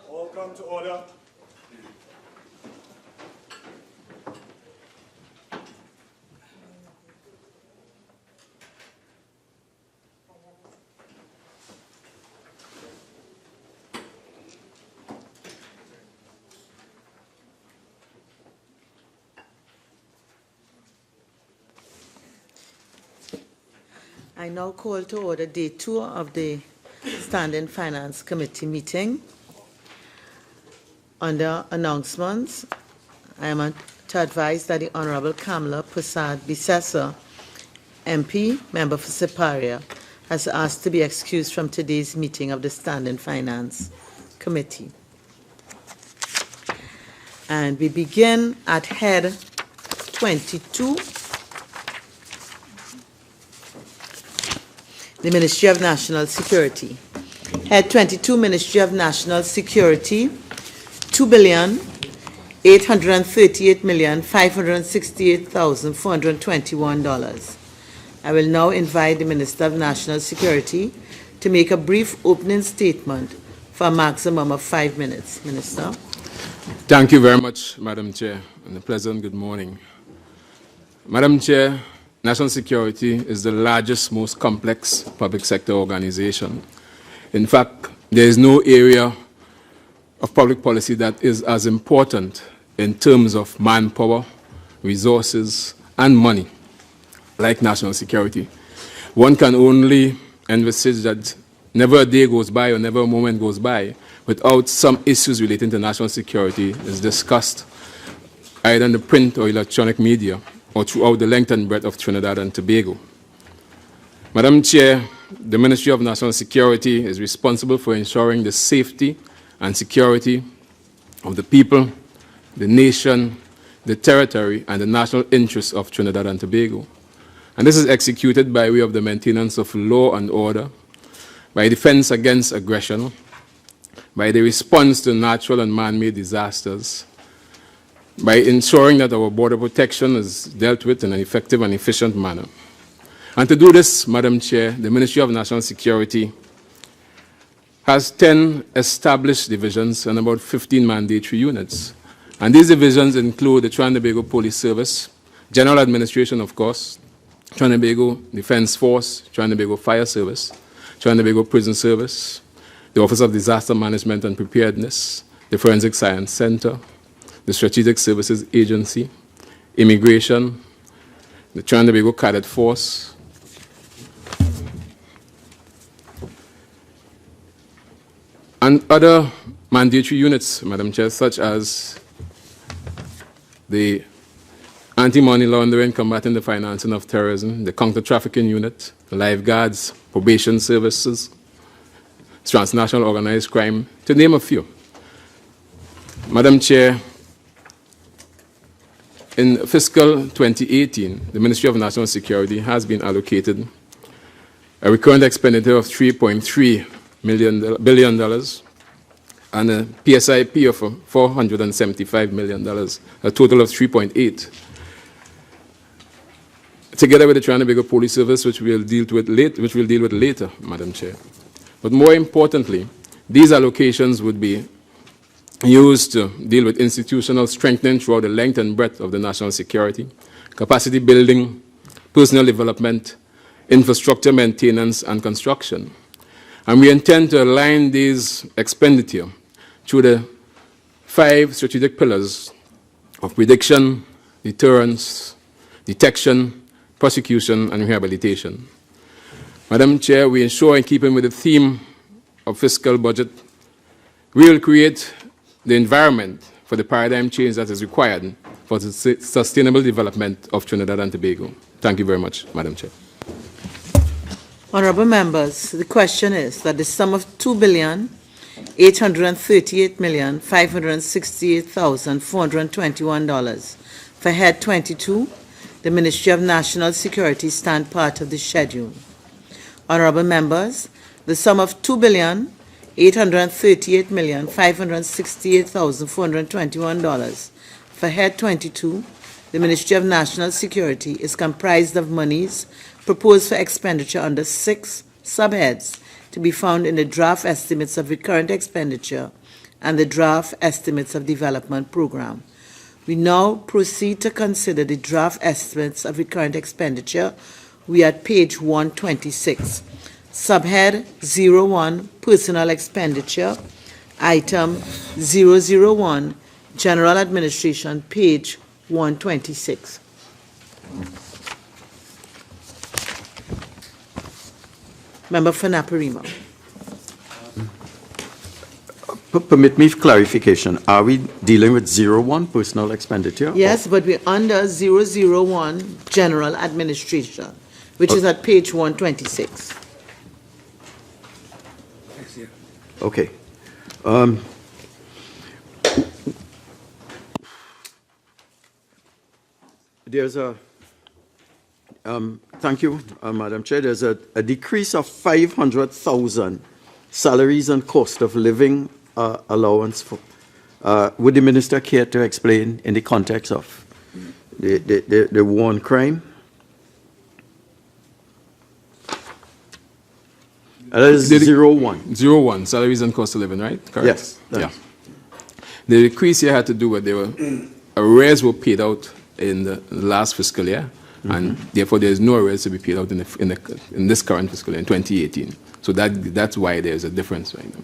All come to order. I now call to order day 2 of the Standing Finance Committee meeting. Under announcements, I am to advise that the Honorable Kamala Prasad Bisesa, MP, member for Siparia, has asked to be excused from today's meeting of the Standing Finance Committee. And we begin at head 22. The Ministry of National Security. Head 22, Ministry of National Security, $2,838,568,421. I will now invite the Minister of National Security to make a brief opening statement for a maximum of 5 minutes. Minister. Thank you very much, Madam Chair, and a pleasant good morning. Madam Chair, National Security is the largest, most complex public sector organization. In fact, there is no area of public policy that is as important in terms of manpower, resources, and money like national security. One can only envisage that never a day goes by or never a moment goes by without some issues relating to national security is discussed either in the print or electronic media or throughout the length and breadth of Trinidad and Tobago. Madam Chair, the Ministry of National Security is responsible for ensuring the safety and security of the people, the nation, the territory, and the national interests of Trinidad and Tobago. And this is executed by way of the maintenance of law and order, by defense against aggression, by the response to natural and man-made disasters, by ensuring that our border protection is dealt with in an effective and efficient manner. And to do this, Madam Chair, the Ministry of National Security has 10 established divisions and about 15 mandatory units. And these divisions include the Trinidad and Tobago Police Service, General Administration, of course, Trinidad and Tobago Defense Force, Trinidad and Tobago Fire Service, Trinidad and Tobago Prison Service, the Office of Disaster Management and Preparedness, the Forensic Science Center, the Strategic Services Agency, Immigration, the Trinidad and Tobago Cadet Force, and other mandatory units, Madam Chair, such as the Anti-Money Laundering, Combating the Financing of Terrorism, the Counter-Trafficking Unit, the Lifeguards, Probation Services, Transnational Organized Crime, to name a few. Madam Chair, in fiscal 2018, the Ministry of National Security has been allocated a recurrent expenditure of $3.3 billion and a PSIP of $475 million, a total of 3.8. Together with the Trinidad and Tobago Police Service, which we'll deal with later, Madam Chair. But more importantly, these allocations would be used to deal with institutional strengthening throughout the length and breadth of the national security, capacity building, personnel development, infrastructure maintenance and construction. And we intend to align these expenditure through the 5 strategic pillars of prediction, deterrence, detection, prosecution, and rehabilitation. Madam Chair, we ensure, in keeping with the theme of fiscal budget, we will create the environment for the paradigm change that is required for the sustainable development of Trinidad and Tobago. Thank you very much, Madam Chair. Honorable members, the question is that the sum of $2,838,568,421 for Head 22, the Ministry of National Security, stand part of the schedule. Honorable members, the sum of $2,838,568,421 for Head 22, the Ministry of National Security, is comprised of monies proposed for expenditure under 6 subheads to be found in the draft estimates of recurrent expenditure and the draft estimates of development program. We now proceed to consider the draft estimates of recurrent expenditure. We are at page 126. Subhead 01, Personal Expenditure, item 001, General Administration, page 126. Member for Naparima. Permit me clarification. Are we dealing with 01, personal expenditure? Yes, but we're under 001, General Administration, which is at page 126. Okay. There's a, thank you, Madam Chair. There's a decrease of 500,000 salaries and cost of living allowance. For, would the Minister care to explain in the context of the war on crime? That is 01. 01, salaries and cost of living, right? Correct? Yes. Yeah. The decrease here had to do with arrears were paid out in the last fiscal year, and therefore there's no arrears to be paid out in this current fiscal year, in 2018. So that's why there's a difference right now.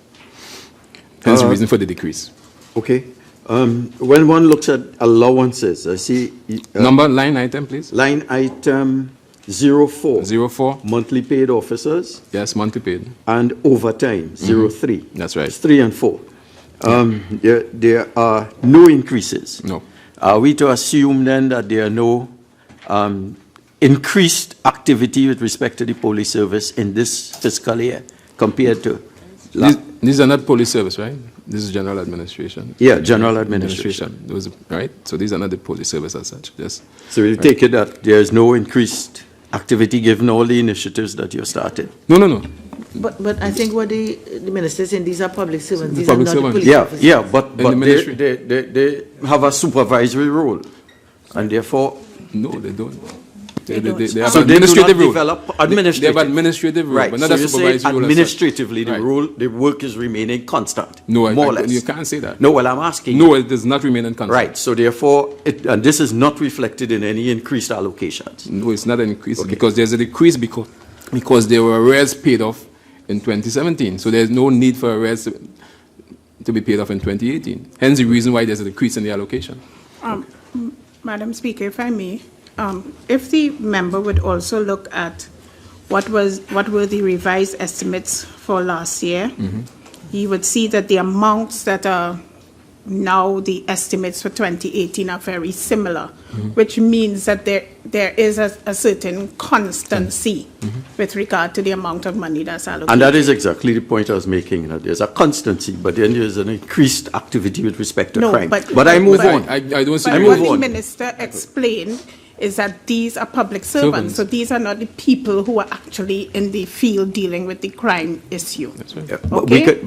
Hence the reason for the decrease. Okay. When one looks at allowances, I see... Number, line item, please. Line item 04. 04. Monthly paid officers. Yes, monthly paid. And overtime, 03. That's right. It's 3 and 4. There are no increases. No. Are we to assume then that there are no increased activity with respect to the police service in this fiscal year compared to... These are not police service, right? This is general administration. Yeah, general administration. Those, right? So these are not the police service as such. Yes. So we'll take it that there is no increased activity given all the initiatives that you started? No. But I think what the Minister is saying, these are public servants. These public are not servants. the police officers. Yeah, but the they have a supervisory role, and therefore... No, they don't. They have administrative role. They have administrative role, right. but not so a supervisory role. Administratively, the right. role, the work is remaining constant. No, more or less. You can't say that. No, well, I'm asking. No, it does not remain constant. Right. So therefore, and this is not reflected in any increased allocations. No, it's not an increase because there's a decrease because there were arrears paid off in 2017. So there's no need for arrears to be paid off in 2018. Hence the reason why there's a decrease in the allocation. Madam Speaker, if I may, if the member would also look at what were the revised estimates for last year, you would see that the amounts that are now the estimates for 2018 are very similar, which means that there is a certain constancy with regard to the amount of money that's allocated. And that is exactly the point I was making. That there's a constancy, but then there's an increased activity with respect to crime. But I move on. I don't see. But what the Minister explained is that these are public servants. So these are not the people who are actually in the field dealing with the crime issue. That's right. Yeah, okay?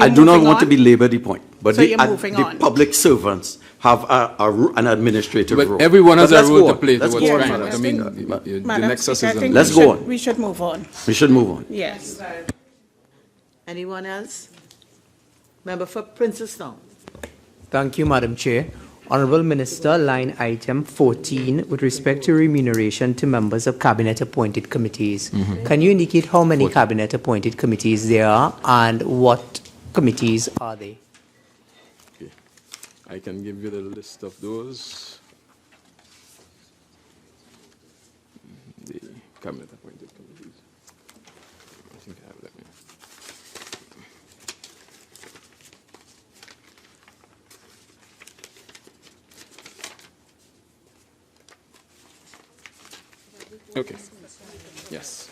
I do not want to belabor the point. But so the public servants have an administrative role. But everyone has a role to play towards crime. on. I mean, the nexus Speaker, is... Let's go on. We should move on. We should move on. Yes. Anyone else? Member for Princestown. Thank you, Madam Chair. Honorable Minister, line item 14, with respect to remuneration to members of cabinet-appointed committees. Can you indicate how many cabinet-appointed committees there are and what committees are they? Okay. I can give you the list of those. The cabinet-appointed committees. I think I have that. Okay. Yes.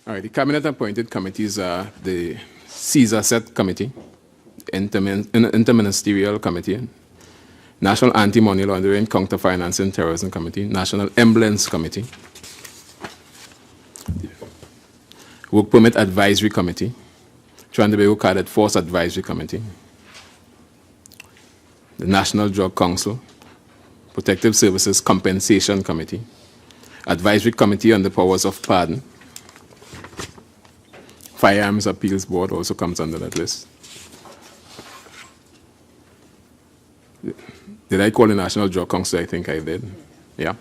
All right. The cabinet-appointed committees are the Caesar Set Committee, Interministerial Committee, National Anti-Money Laundering, Counter-Financing Terrorism Committee, National Emblems Committee, Work Permit Advisory Committee, Trinidad Cadet Force Advisory Committee, the National Drug Council, Protective Services Compensation Committee, Advisory Committee on the Powers of Pardon, Firearms Appeals Board also comes under that list. Did I call the National Drug Council? I think I did. Yeah.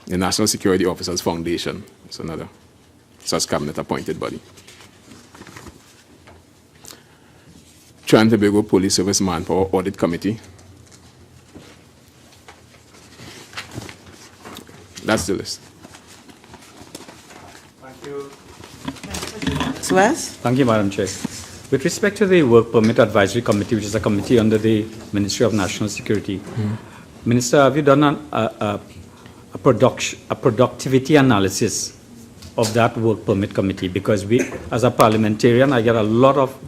The National Security Officers Foundation is another such cabinet-appointed body. Trinidad and Tobago Police Service Manpower Audit Committee. That's the list. Thank you. West? Thank you, Madam Chair. With respect to the Work Permit Advisory Committee, which is a committee under the Ministry of National Security, Minister, have you done a productivity analysis of that Work Permit Committee? Because we, as a parliamentarian, I get a lot of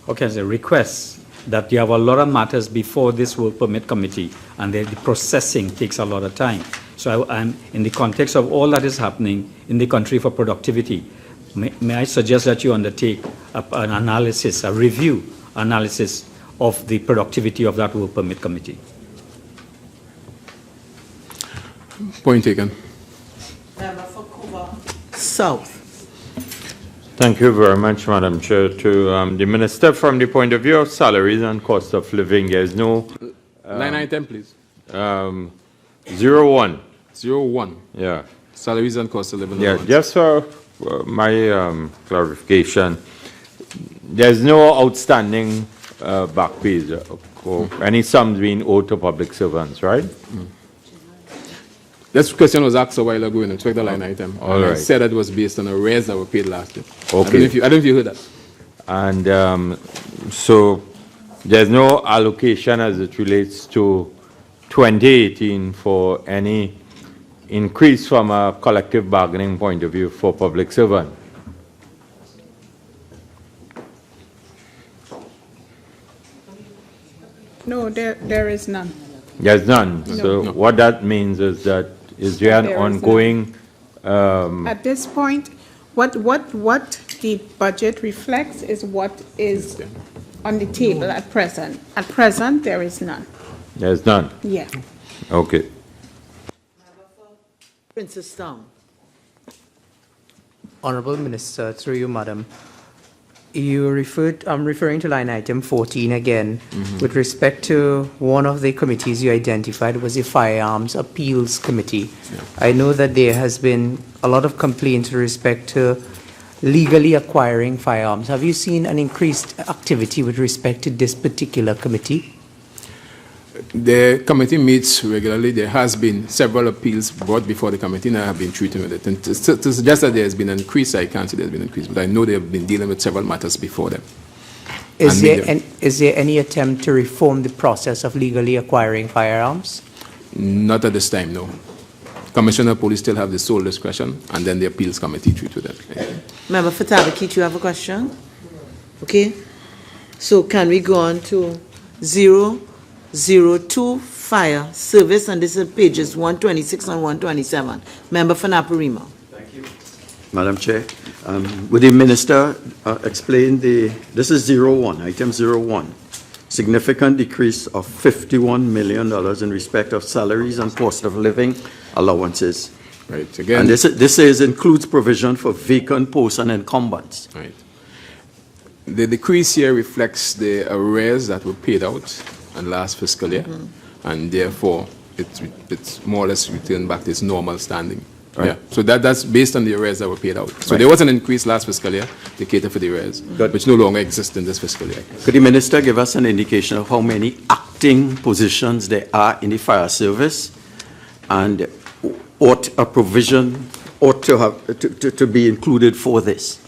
requests that you have a lot of matters before this Work Permit Committee, and the processing takes a lot of time. So I'm in the context of all that is happening in the country for productivity, may I suggest that you undertake an analysis, a review analysis of the productivity of that Work Permit Committee? Point taken. Member for Cuba South. Thank you very much, Madam Chair. To the Minister, from the point of view of salaries and cost of living, there is no... Line item, please. 01. 01. Yeah. Salaries and cost of living. Yeah, just for my clarification, there's no outstanding back pays or any sums being owed to public servants, right? This question was asked a while ago in the line item. All right. I said that was based on a raise that were paid last year. Okay. I don't know if you heard that. And so there's no allocation as it relates to 2018 for any increase from a collective bargaining point of view for public servant. No, there is none. There's none. No. So what that means is that is there an There is ongoing At this point, what the budget reflects is what is on the table at present. At present, there is none. there's none. Yeah. Okay. Princess Town. Honorable Minister, through you, Madam, I'm referring to line item 14 again. With respect to one of the committees you identified was the Firearms Appeals Committee. Yeah. I know that there has been a lot of complaints with respect to legally acquiring firearms. Have you seen an increased activity with respect to this particular committee? The committee meets regularly. There has been several appeals brought before the committee, and I have been treating with it. And to suggest that there has been an increase, I can't say there has been an increase, but I know they have been dealing with several matters before them. Is there any attempt to reform the process of legally acquiring firearms? Not at this time, no. Commissioner of Police still have the sole discretion, and then the appeals committee treat with it. Member for Tabakit, you have a question? Okay. So can we go on to 002 Fire Service, and this is pages 126 and 127. Member for Naparima. Thank you. Madam Chair, would the Minister explain this is 01, item 01, significant decrease of $51 million in respect of salaries and cost of living allowances. Right, again. And this says includes provision for vacant posts and incumbents. Right. The decrease here reflects the arrears that were paid out in last fiscal year, and therefore it's more or less returned back to its normal standing. Right. Yeah. So that's based on the arrears that were paid out. So Right. there was an increase last fiscal year to cater for the arrears, Good. which no longer exist in this fiscal year. Could the minister give us an indication of how many acting positions there are in the fire service, and ought a provision ought to have to be included for this?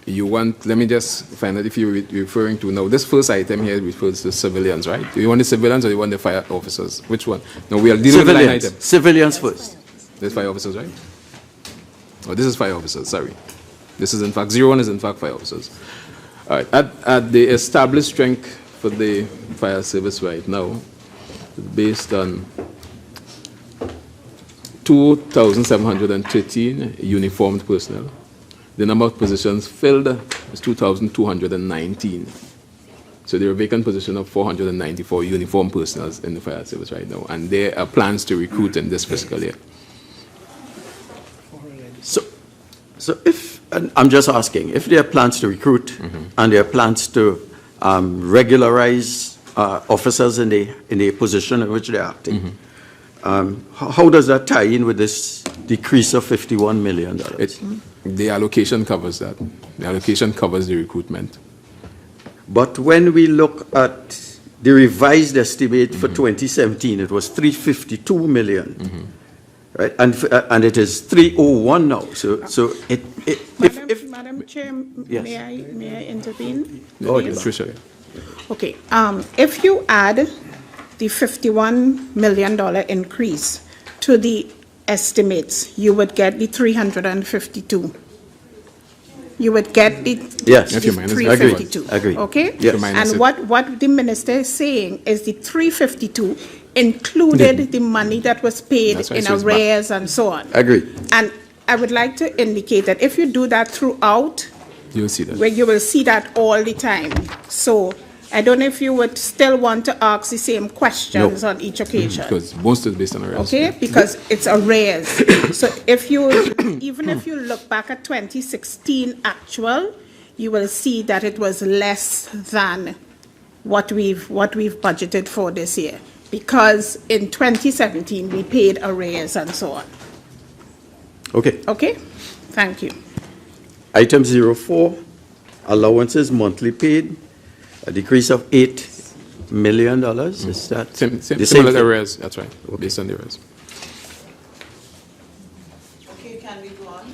You want, let me just find out if you're referring to, now this first item here refers to civilians, right? Do you want the civilians or do you want the fire officers? Which one? No, we are dealing with the line item. Civilians first. This fire officers, right? Oh, this is fire officers, sorry. This is in fact, 01 is in fact fire officers. All right, at the established strength for the fire service right now, based on 2,713 uniformed personnel. The number of positions filled is 2,219. So there are vacant positions of 494 uniformed personnel in the fire service right now, and there are plans to recruit in this fiscal year. So if, and I'm just asking, if there are plans to recruit and there are plans to regularize officers in the position in which they're acting, how does that tie in with this decrease of $51 million? The allocation covers that. The allocation covers the recruitment. But when we look at the revised estimate for 2017, it was 352 million, right? And it is 301 now. So Madam Chair, Yes. may I intervene? Oh, Please? Tricia. Okay, if you add the $51 million increase to the estimates, you would get the 352. You would get the, Yes. If the you minus- 352. Agree. Okay? Yes. You minus And it. what the minister is saying is the 352 included the money that was paid That's why in it says back. arrears and so on. Agree. And I would like to indicate that if you do that throughout, You'll see that. where you will see that all the time. So I don't know if you would still want to ask the same questions on each occasion. Because most is based on arrears. Okay, because it's arrears. So if you, even if you look back at 2016 actual, you will see that it was less than what we've budgeted for this year. Because in 2017, we paid arrears and so on. Okay. Okay? Thank you. Item 04, allowances monthly paid, a decrease of $8 million. Is that the same Similar thing? arrears, that's right, based on the arrears. Okay, can we go on?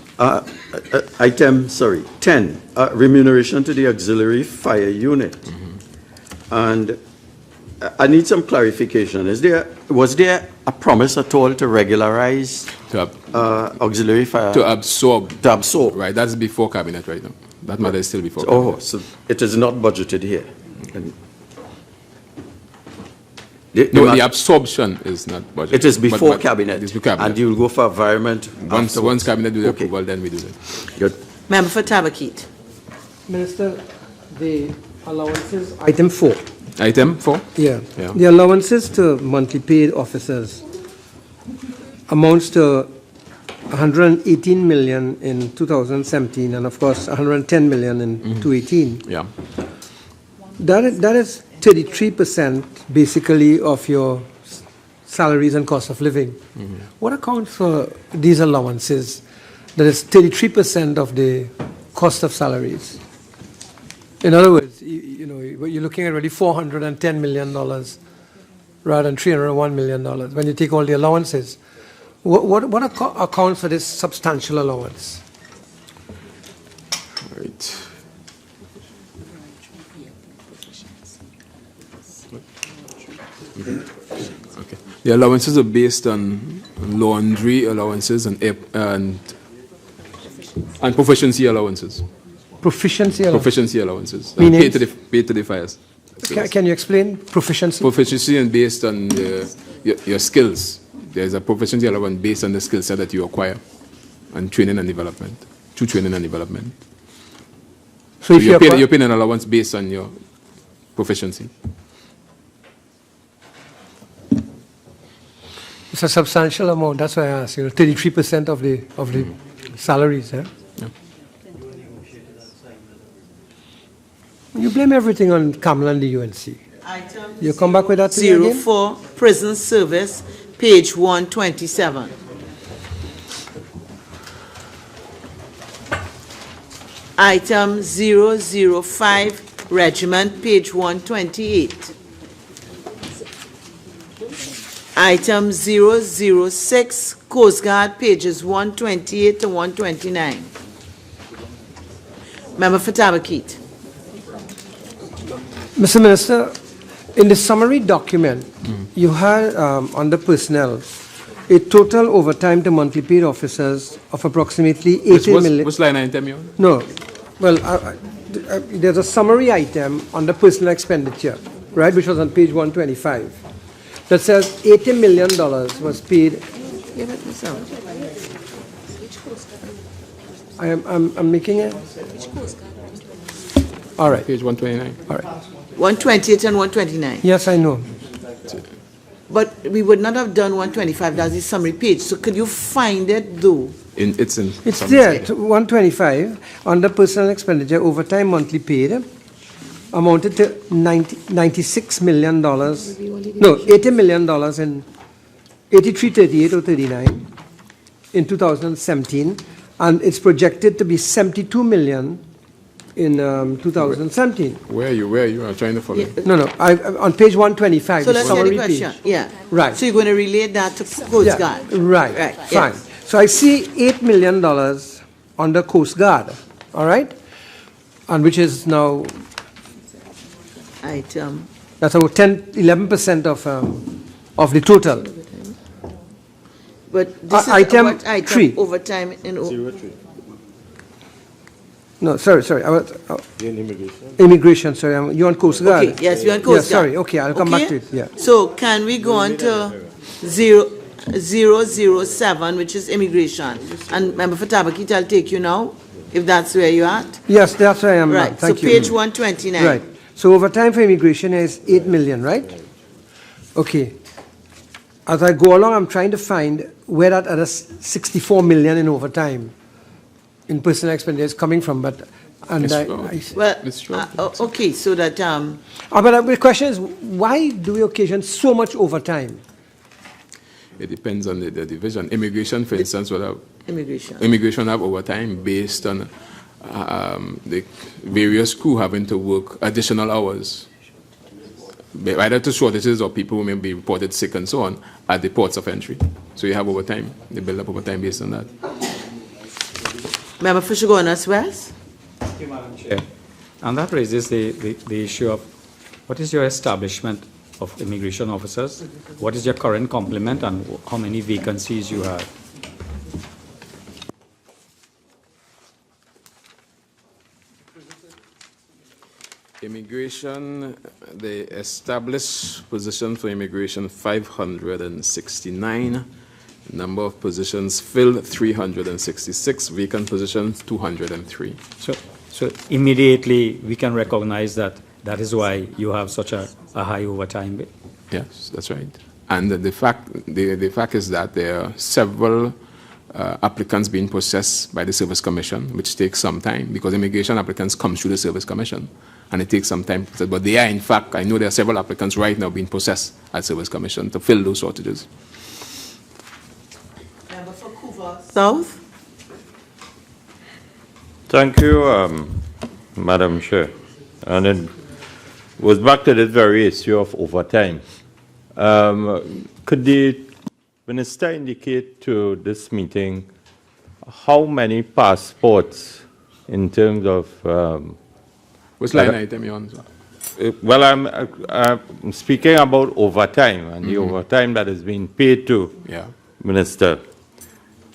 Item 10, remuneration to the auxiliary fire unit. And I need some clarification. Was there a promise at all to regularize auxiliary fire? To absorb. To absorb. Right, that's before cabinet right now. That matter is still before Oh, cabinet. so it is not budgeted here. And No, the absorption is not budgeted. it is before but cabinet. It's before cabinet. And you will go for environment Once afterwards. cabinet do the Okay. approval, then we do that. Good. Member for Tabakit. Minister, the allowances, item 4. Item 4? Yeah. Yeah. The allowances to monthly paid officers amounts to 118 million in 2017 and of course 110 million in 2018. Yeah. That is 33% basically of your salaries and cost of living. What accounts for these allowances? That is 33% of the cost of salaries. In other words, you're looking at already $410 million rather than $301 million when you take all the allowances. What accounts for this substantial allowance? Right. Okay. The allowances are based on laundry allowances and proficiency allowances. Proficiency allowance. Proficiency allowances. Meaning? Paid to the fires. Can you explain proficiency? Proficiency is based on your skills. There's a proficiency allowance based on the skill set that you acquire and training and development. Through training and development. So if you're paying an allowance based on your proficiency. It's a substantial amount. That's why I asked you. 33% of the salaries. Eh? Yeah. You blame everything on Kamala and the UNC. Item You come back with that to me again? 04, prison service, page 127. Item 005, regiment, page 128. Item 006, Coast Guard, pages 128 to 129. Member for Tabakit. Mr. Minister, in the summary document, you had under personnel a total overtime to monthly paid officers of approximately 80 million. What's line item you on? No. Well, there's a summary item under personal expenditure, right, which was on page 125, that says $80 million was paid. I'm making it. All right. Page 129. All right. 128 and 129. Yes, I know. But we would not have done 125, that's the summary page. So could you find it though? It's there, 125, under personal expenditure, overtime monthly paid, amounted to $96 million, no, $80 million in 83, 38 or 39 in 2017, and it's projected to be 72 million in 2017. Where are you? I'm trying to follow. Yeah. No, on page 125, So the let's get the summary question. page. Yeah. Right. So you're going to relate that to Coast Guard? Right, Right, fine. yes. So I see $8 million under Coast Guard, all right? And which is now, Item. that's about 11% of the total. But this is Item what item 3. overtime in. No, sorry. Immigration, sorry. You on Coast Guard? Okay, yes, we're on Coast Guard. Sorry, okay, I'll come back to it, yeah. So can we go on to 007, which is immigration? And member for Tabakit, I'll take you now, if that's where you're at. Yes, that's where I am now. Right, so Thank you. page 129. Right. So overtime for immigration is 8 million, right? Okay. As I go along, I'm trying to find where that other 64 million in overtime in personal expenditure is coming from, but Well, okay, so that but the question is, why do we occasion so much overtime? It depends on the division. Immigration, for instance, will have immigration have overtime based on the various crew having to work additional hours, either to shortages or people who may be reported sick and so on at the ports of entry. So you have overtime. They build up overtime based on that. Member for Shogunas West? Thank you, Madam Chair. And that raises the issue of what is your establishment of immigration officers? What is your current complement and how many vacancies you have? Immigration, the established position for immigration, 569. Number of positions filled, 366. Vacant positions, 203. So immediately we can recognize that is why you have such a high overtime rate? Yes, that's right. And the fact is that there are several applicants being processed by the Service Commission, which takes some time because immigration applicants come through the Service Commission, and it takes some time. But they are, in fact, I know there are several applicants right now being processed at Service Commission to fill those shortages. Member for Couva South? Thank you, Madam Chair. And it was back to this very issue of overtime. Could the Minister indicate to this meeting how many passports in terms of... Which line item you on, sir? Well, I'm speaking about overtime and the overtime that is being paid to Minister.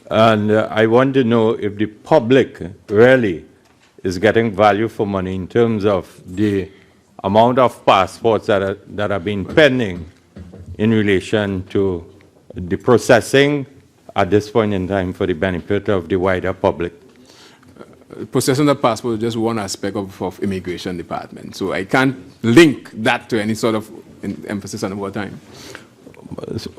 And I want to know if the public really is getting value for money in terms of the amount of passports that are being pending in relation to the processing at this point in time for the benefit of the wider public. Processing the passport is just one aspect of immigration department. So I can't link that to any sort of emphasis on overtime.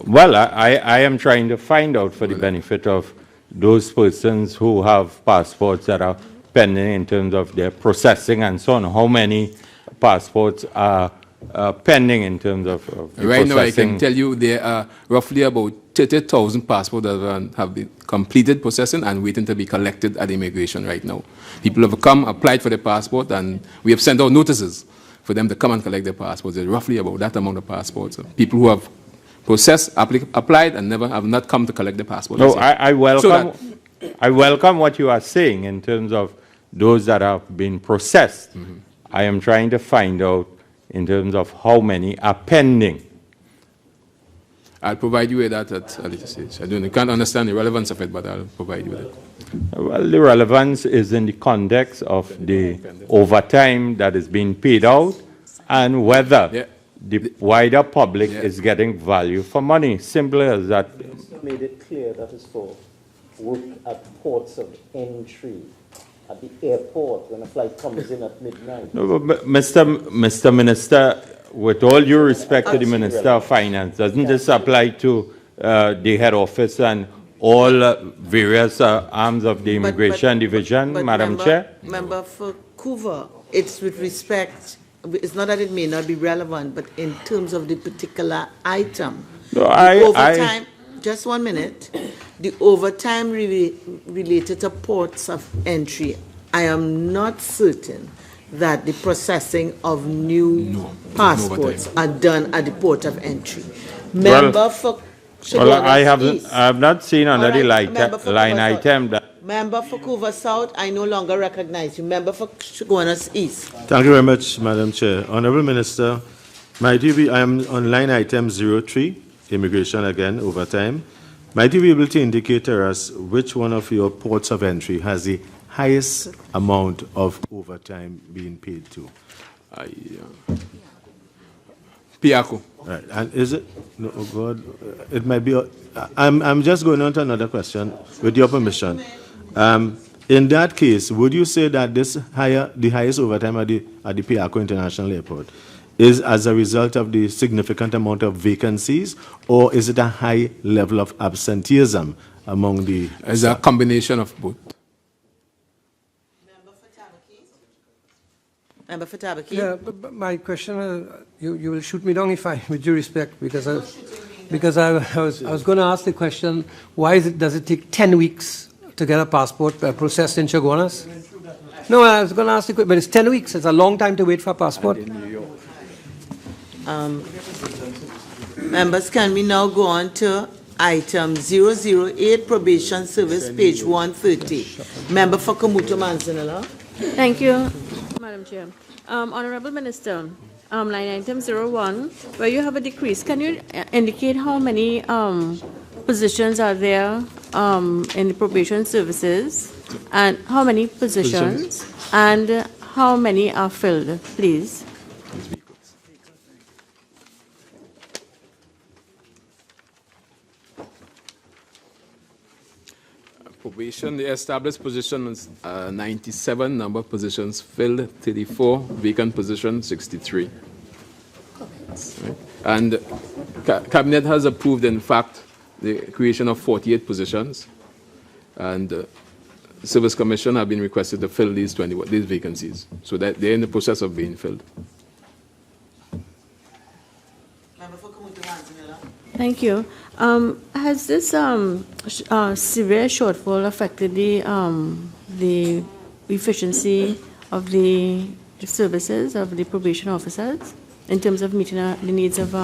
Well, I am trying to find out for the benefit of those persons who have passports that are pending in terms of their processing and so on. How many passports are pending in terms of the Right now, I processing? can tell you there are roughly about 30,000 passports that have been completed processing and waiting to be collected at immigration right now. People have come, applied for their passport, and we have sent out notices for them to come and collect their passports. There's roughly about that amount of passports. People who have processed, applied, and have not come to collect their passports. No, I welcome what you are saying in terms of those that have been processed. I am trying to find out in terms of how many are pending. I'll provide you with that at a later stage. I can't understand the relevance of it, but I'll provide you with it. Well, the relevance is in the context of the overtime that is being paid out and whether the wider public is getting value for money. Simple as that. Made it clear that is for work at ports of entry, at the airport when a flight comes in at midnight. No, but Mr. Minister, with all due respect to the Minister of Finance, doesn't this apply to the head office and all various arms of the Immigration Division, Madam Chair? Member for Couva, it's with respect, it's not that it may not be relevant, but in terms of the particular item. No, overtime, just 1 minute. The overtime related to ports of entry, I am not certain that the processing of new passports are done at the port of entry. Member for Well, I have not seen under the line item that. Member for Couva South, I no longer recognize you. Member for Chaguanas East. Thank you very much, Madam Chair. Honorable Minister, might you be, I am on line item 03, immigration again, overtime. Might you be able to indicate to us which one of your ports of entry has the highest amount of overtime being paid to? Piaco. Right, and is it, no, oh God, it might be, I'm just going on to another question, with your permission. In that case, would you say that the highest overtime at the Piaco International Airport is as a result of the significant amount of vacancies, or is it a high level of absenteeism among the... It's a combination of both. Member for Tabaki. Yeah, but my question, you will shoot me down if I, with due respect, because I was going to ask the question, why does it take 10 weeks to get a passport processed in Chaguanas? No, I was going to ask the question, but it's 10 weeks. It's a long time to wait for a passport. Members, can we now go on to item 008, probation service, page 130. Member for Kamuto Manzanilla. Thank you, Madam Chair. Honorable Minister, line item 01, where you have a decrease, can you indicate how many positions are there in the probation services, and how many positions, and how many are filled, please? Probation, the established positions, 97 number of positions filled, 34 vacant positions, 63. Right. And Cabinet has approved, in fact, the creation of 48 positions, and Service Commission have been requested to fill these vacancies, so that they're in the process of being filled. Thank you. Has this severe shortfall affected the efficiency of the services of the probation officers in terms of meeting the needs of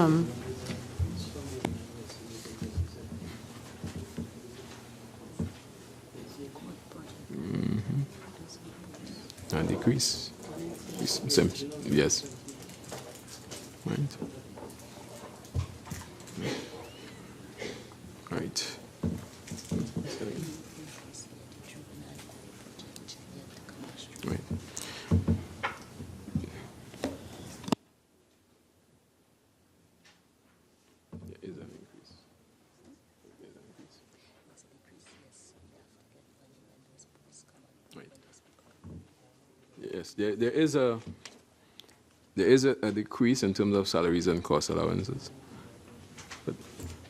And decrease. Yes. Right. Right. Right. There is an increase. Right. Yes, there is a decrease in terms of salaries and cost allowances. But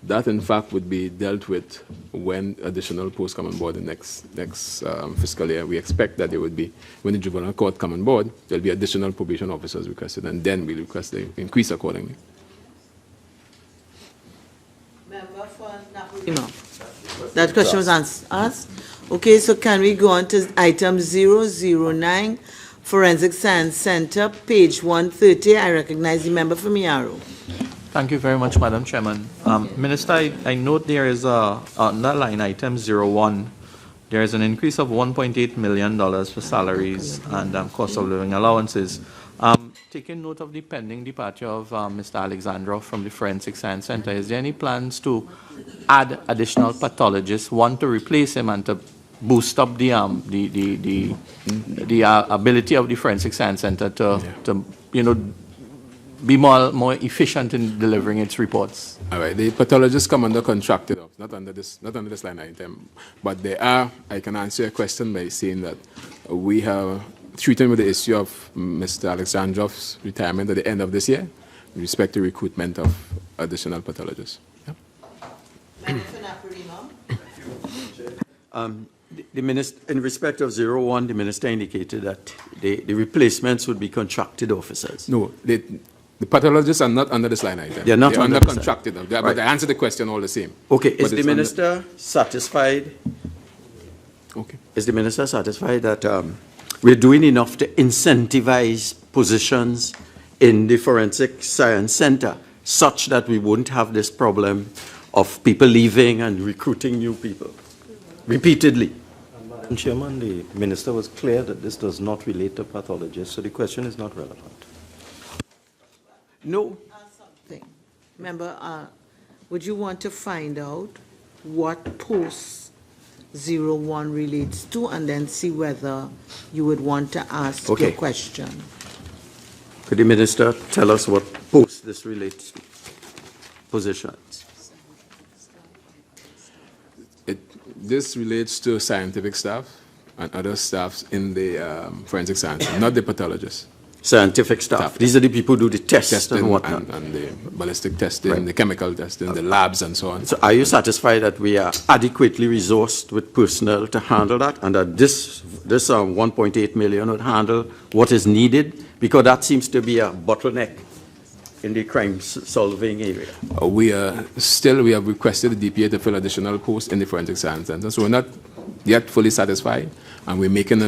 That, in fact, would be dealt with when additional posts come on board in next fiscal year. We expect that there would be, when the juvenile court come on board, there'll be additional probation officers requested, and then we'll request the increase accordingly. Member for Napolino. That question was asked. Okay, so can we go on to item 009, Forensic Science Center, page 130. I recognize the member from Yarrow. Thank you very much, Madam Chairman. Minister, I note there is on that line item 01, there is an increase of $1.8 million for salaries and cost of living allowances. Taking note of the pending departure of Mr. Alexandrov from the Forensic Science Center, is there any plans to add additional pathologists, one to replace him and to boost up the ability of the Forensic Science Center to be more efficient in delivering its reports? All right, the pathologists come under contracted ops, not under this line item. But they are, I can answer your question by saying that we have treated with the issue of Mr. Alexandrov's retirement at the end of this year with respect to recruitment of additional pathologists. Member for Napolino. The minister, in respect of 01, the minister indicated that the replacements would be contracted officers. No, the pathologists are not under this line item. They're not under contracted. But right. I answer the question all the same. Okay, is the minister satisfied? Okay. Is the minister satisfied that we're doing enough to incentivize positions in the Forensic Science Center such that we wouldn't have this problem of people leaving and recruiting new people repeatedly? Madam Chairman, the minister was clear that this does not relate to pathologists, so the question is not relevant. No. Member, would you want to find out what post 01 relates to and then see whether you would want to ask your question? Could the minister tell us what post this relates to? Positions. This relates to scientific staff and other staffs in the forensic science, not the pathologists. Scientific staff. These are the people who do the testing and whatnot. And the ballistic testing, the chemical testing, the labs and so on. So are you satisfied that we are adequately resourced with personnel to handle that, and that this 1.8 million would handle what is needed? Because that seems to be a bottleneck in the crime-solving area. We have requested the DPA to fill additional posts in the Forensic Science Center, so we're not yet fully satisfied, and we're making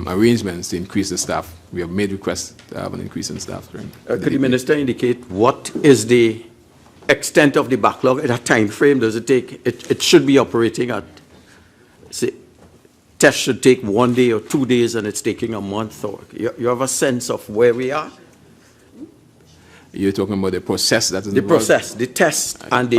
arrangements to increase the staff. We have made requests to have an increase in staff. Could the minister indicate what is the extent of the backlog at a time frame? Does it take, it should be operating at, say, tests should take 1 day or 2 days and it's taking a month, or you have a sense of where we are? You're talking about the process that is the involved? Process, the test, and the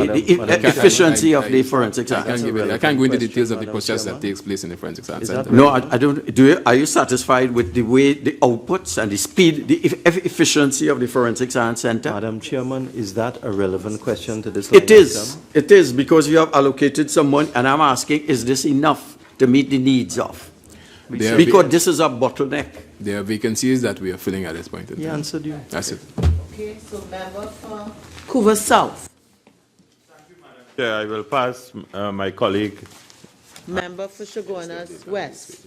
efficiency of the forensic science. I can't go into details of the process that takes place in the Forensic Science Center. No, I don't. Are you satisfied with the way, the outputs and the speed, the efficiency of the Forensic Science Center? Madam Chairman, is that a relevant question to this? It is. It is, because you have allocated someone, and I'm asking, is this enough to meet the needs of? Because this is a bottleneck. There are vacancies that we are filling at this point in time. He answered you. That's it. Okay, so member for Couva South. Thank you, Madam Chair. I will pass my colleague. Member for Chaguanas West.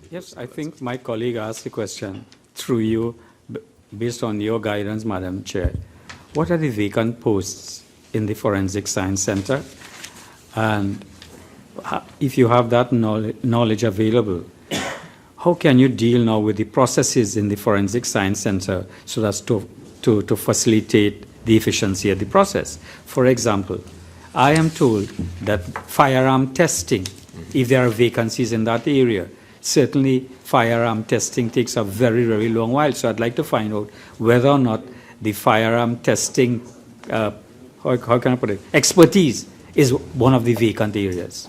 Yes, I think my colleague asked the question through you, based on your guidance, Madam Chair. What are the vacant posts in the Forensic Science Center? And if you have that knowledge available, how can you deal now with the processes in the Forensic Science Center so as to facilitate the efficiency of the process? For example, I am told that firearm testing, if there are vacancies in that area, certainly firearm testing takes a very, very long while. So I'd like to find out whether or not the firearm testing, how can I put it, expertise is one of the vacant areas.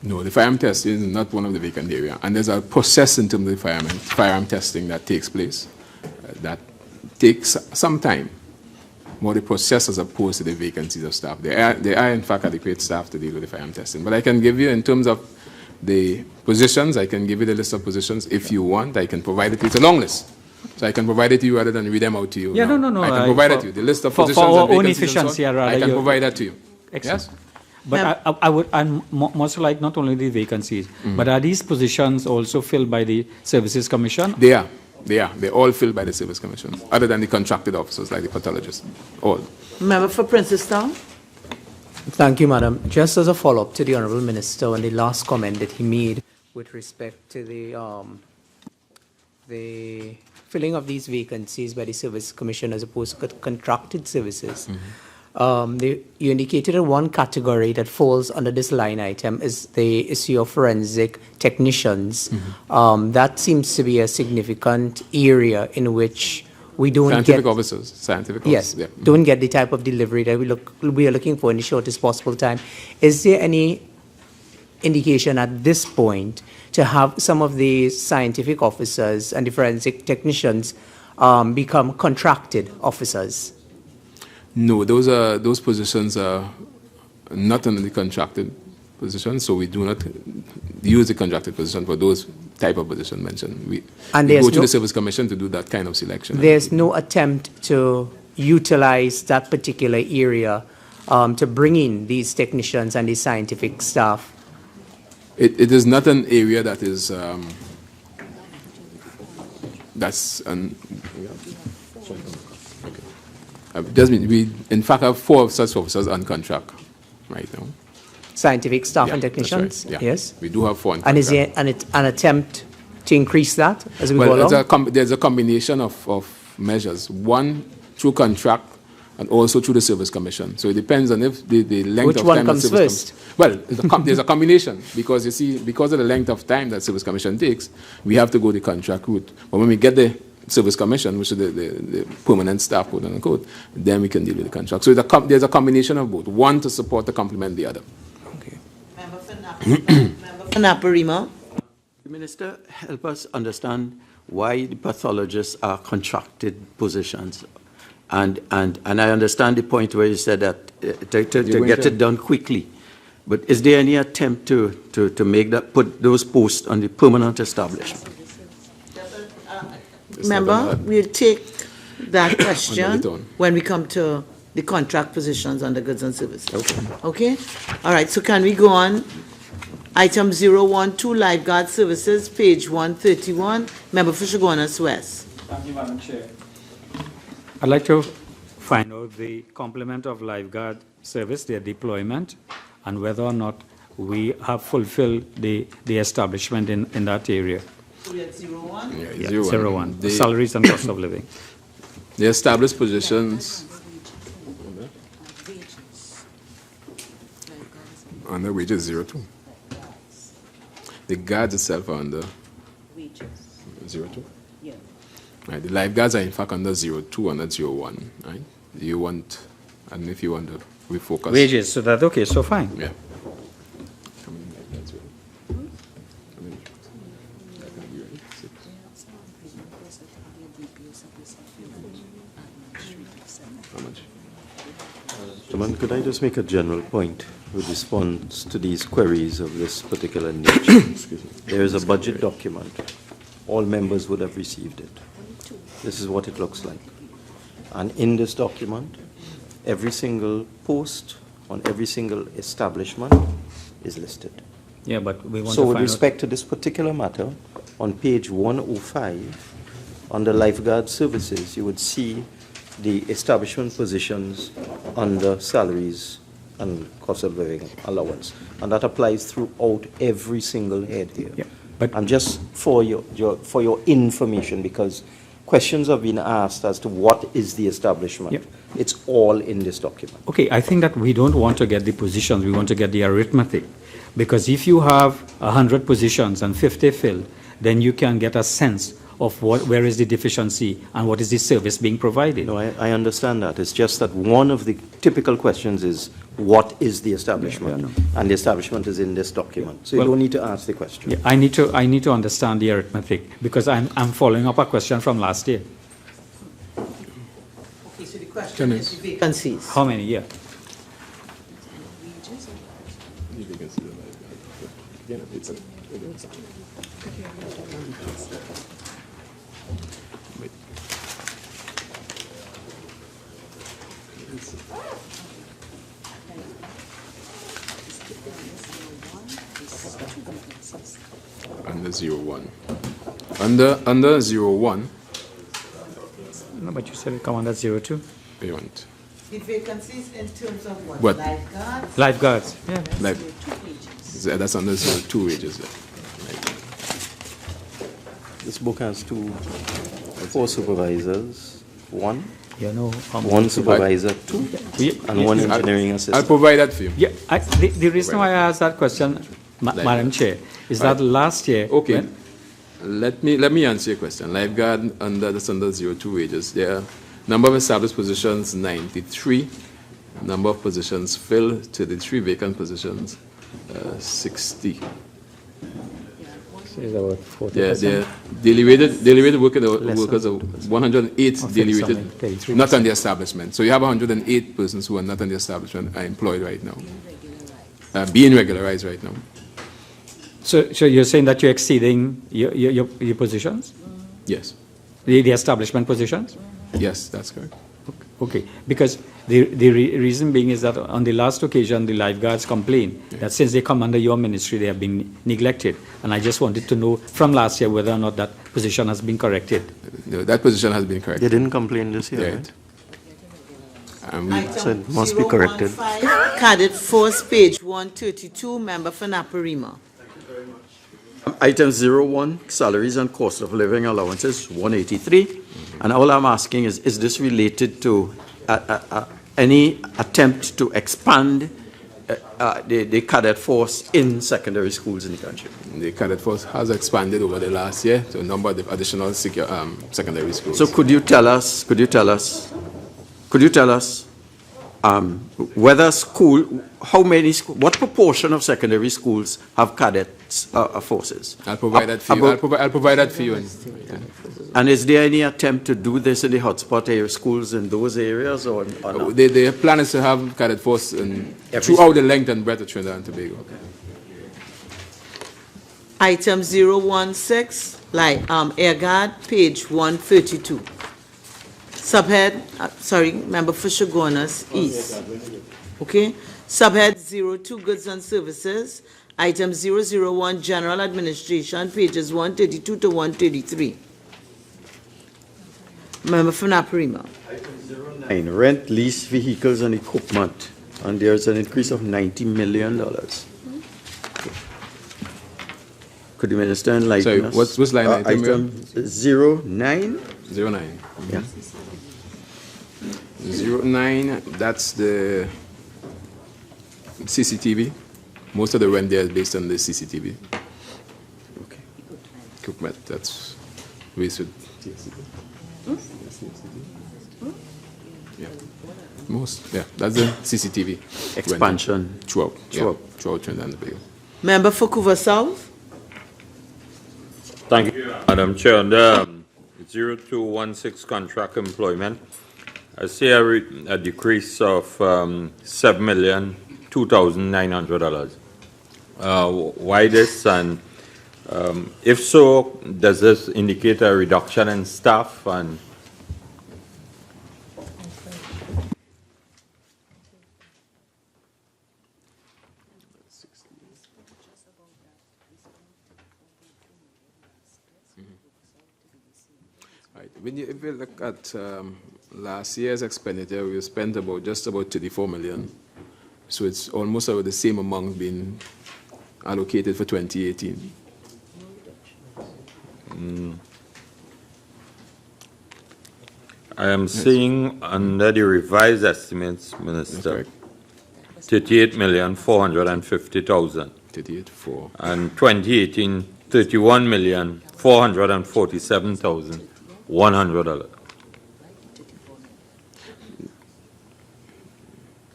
No, the firearm testing is not one of the vacant areas. And there's a process in terms of the firearm testing that takes place that takes some time. More the process as opposed to the vacancies of staff. There are in fact adequate staff to deal with the firearm testing. But I can give you, in terms of the positions, I can give you the list of positions if you want. I can provide it. It's a long list. So I can provide it to you rather than read them out to you. Yeah, now. no. I can provide it to you. The list of for positions our and own vacancies and so on, efficiency, I'd I rather can you- provide that to you. Excellent. Yes? But I would, and most like not only the vacancies, but are these positions also filled by the Services Commission? They are. They're all filled by the Service Commission, other than the contracted officers like the pathologists. All. Member for Princestown. Thank you, Madam. Just as a follow-up to the Honourable Minister on the last comment that he made with respect to the filling of these vacancies by the Service Commission as opposed to contracted services. You indicated that one category that falls under this line item is the issue of forensic technicians. That seems to be a significant area in which we don't Scientific get officers. Scientific yes, officers. Yeah. don't get the type of delivery that we are looking for in the shortest possible time. Is there any indication at this point to have some of the scientific officers and the forensic technicians become contracted officers? No, those positions are not under the contracted position, so we do not use the contracted position for those type of positions mentioned. We go to the Service Commission to do that kind of selection. There's no attempt to utilize that particular area to bring in these technicians and these scientific staff. It is not an area that is we in fact have 4 of such officers on contract right now. Scientific staff and That's technicians? right. Yeah. Yes. We do have 4 on contract. And is there an attempt to increase that as we go along? There's a combination of measures. One, through contract, and also through the Service Commission. So it depends on if the length Which of one time comes that Service first? Well, there's a combination, because you see, because of the length of time that Service Commission takes, we have to go the contract route. But when we get the Service Commission, which is the permanent staff, quote unquote, then we can deal with the contract. So there's a combination of both, one to support to complement the other. Okay. Member for Naparima. Minister, help us understand why the pathologists are contracted positions. And I understand the point where you said that to get it done quickly. But is there any attempt to make that, put those posts on the permanent establishment? Member, we'll take that question when we come to the contract positions under goods and services. Okay? All right, so can we go on? Item 012, lifeguard services, page 131. Member for Chaguanas West. Thank you, Madam Chair. I'd like to find out the complement of lifeguard service, their deployment, and whether or not we have fulfilled the establishment in that area. So we at 01? Yeah, 01. The salaries and cost of living. The established positions under wages 02. The guards itself are under wages 02. Yeah. Right. The lifeguards are in fact under 02 and under 01. Right. You want, and if you want to refocus. Wages. So that okay. So fine. Yeah. Chairman, could I just make a general point with response to these queries of this particular nature? There is a budget document. All members would have received it. This is what it looks like. And in this document, every single post on every single establishment is listed. Yeah, but we want so to with find respect to this particular matter, on page 105, under lifeguard services, you would see the establishment positions under salaries and cost of living allowance. And that applies throughout every single head here. Yeah, but and just for your information, because questions have been asked as to what is the establishment. Yeah. It's all in this document. Okay, I think that we don't want to get the positions, we want to get the arithmetic. Because if you have 100 positions and 50 filled, then you can get a sense of where is the deficiency and what is the service being provided. No, I understand that. It's just that one of the typical questions is, what is the establishment? Yeah, no. And the establishment is in this document. So you don't need to ask the question. Yeah, I need to understand the arithmetic, because I'm following up a question from last year. Okay, so the question is vacancies. How many? Yeah. Under 01. Under 01. No, but you said it come under 02. Payment. The vacancies in terms of what? What? Lifeguards? Lifeguards, yeah. That's under 02 wages. This book has four supervisors, one. You know, One supervisor, two, and one engineering assistant. I'll provide that for you. Yeah, the reason why I asked that question, Madam Chair, is that last year. Okay. Let me answer your question. Lifeguard under 02 wages. There are number of established positions 93. Number of positions filled 33 vacant positions 60. So it's about 40%. Yeah, they're daily rated workers are 108 daily rated, not on the establishment. So you have 108 persons who are not on the establishment are employed right now, being regularized right now. So you're saying that you're exceeding your positions? Yes. The establishment positions? Yes, that's correct. Okay, because the reason being is that on the last occasion, the lifeguards complained that since they come under your ministry, they have been neglected. And I just wanted to know from last year whether or not that position has been corrected. No, that position has been corrected. They didn't complain this year, right? So it must be corrected. Cadet Force, page 132, member for Naparima. Item 01, salaries and cost of living allowances, 183. And all I'm asking is this related to any attempt to expand the cadet force in secondary schools in the country? The cadet force has expanded over the last year to a number of additional secondary schools. So could you tell us whether what proportion of secondary schools have cadets forces? I'll provide that for you. I'll provide that for you. And is there any attempt to do this in the hotspot area schools in those areas or not? The plan is to have cadet force throughout the length and breadth of Trinidad and Tobago. Okay. Item 016, Air Guard, page 132. Subhead, member for Shogunas East. Okay. Subhead 02, Goods and Services. Item 001, General Administration, pages 132 to 133. Member for Naparima. Item 09, rent, lease, vehicles and equipment. And there's an increase of $90 million. Could the Minister enlighten us? What's line item? Item 09? 09. Yeah. 09, that's the CCTV. Most of the rent there is based on the CCTV. Okay. Equipment, that's wasted. Yeah, that's the CCTV. Expansion. Throughout Trinidad and Tobago. Member for Couva South. Thank you, Madam Chair. On the 0216 contract employment, I see a decrease of $7,002,900. Why this? And if so, does this indicate a reduction in staff? And if you look at last year's expenditure, we spent just about 34 million. So it's almost about the same amount being allocated for 2018. I am seeing under the revised estimates, Minister, 38,450,000. 38,400,000. And 2018, 31,447,100.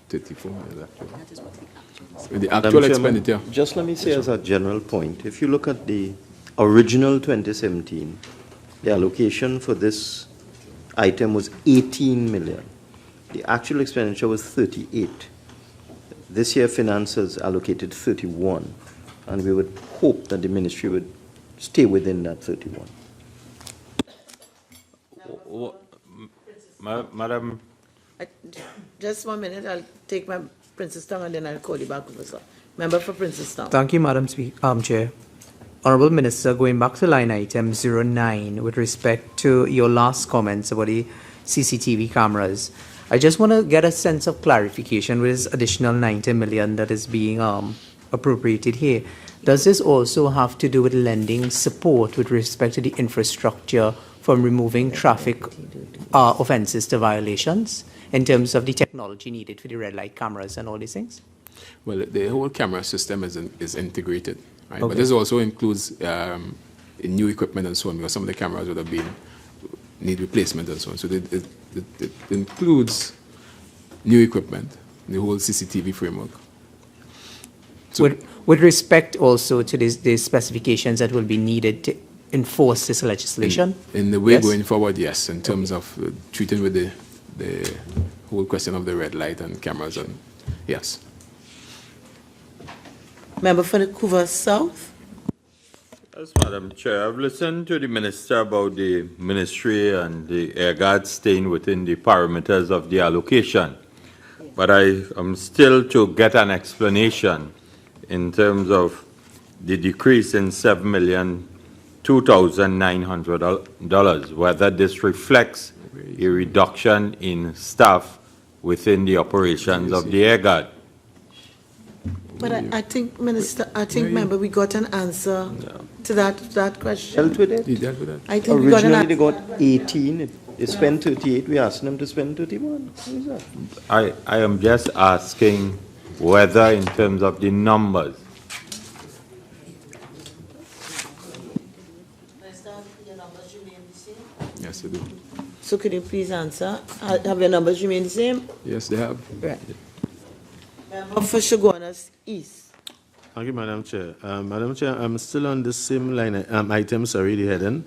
34 million. The actual expenditure. Just let me say as a general point, if you look at the original 2017, the allocation for this item was 18 million. The actual expenditure was 38. This year, finances allocated 31, and we would hope that the ministry would stay within that 31. Madam Just 1 minute, I'll take my Princestown and then I'll call you back, Professor. Member for Princestown. Thank you, Madam Chair. Honorable Minister, going back to line item 09 with respect to your last comments about the CCTV cameras, I just want to get a sense of clarification with this additional 90 million that is being appropriated here. Does this also have to do with lending support with respect to the infrastructure from removing traffic offences to violations in terms of the technology needed for the red light cameras and all these things? Well, the whole camera system is integrated, right? Okay. But this also includes new equipment and so on, because some of the cameras would have need replacement and so on. So it includes new equipment, the whole CCTV framework. So With respect also to the specifications that will be needed to enforce this legislation? in the way Yes? going forward, yes, in terms of treating with the whole question of the red light and cameras, and yes. Member for the Couva South. Yes, Madam Chair. I've listened to the Minister about the ministry and the air guards staying within the parameters of the allocation. But I am still to get an explanation in terms of the decrease in $7,002,900, whether this reflects a reduction in staff within the operations of the air guard. But I think, Minister, Member, we got an answer to that question. Dealt with it? You dealt with that? I think we got an Originally, they answer. got 18. They spent 38. We asked them to spend 31. What is that? I am just asking whether in terms of the numbers. Yes, they do. So could you please answer? Have your numbers remained the same? Yes, they have. Right. Member for Shoguanas East. Thank you, Madam Chair. Madam Chair, I'm still on the same line item, sorry, the heading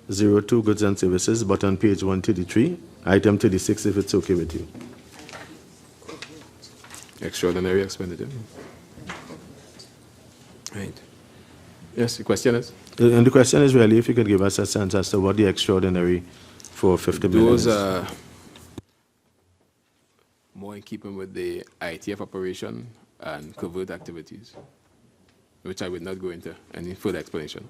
02 Goods and Services, but on page 133, item 36, if it's okay with you. Extraordinary expenditure. Right. Yes, the question is? And the question is really if you could give us a sense as to what the extraordinary for 50 million Those is. are more in keeping with the ITF operation and covert activities, which I would not go into any further explanation.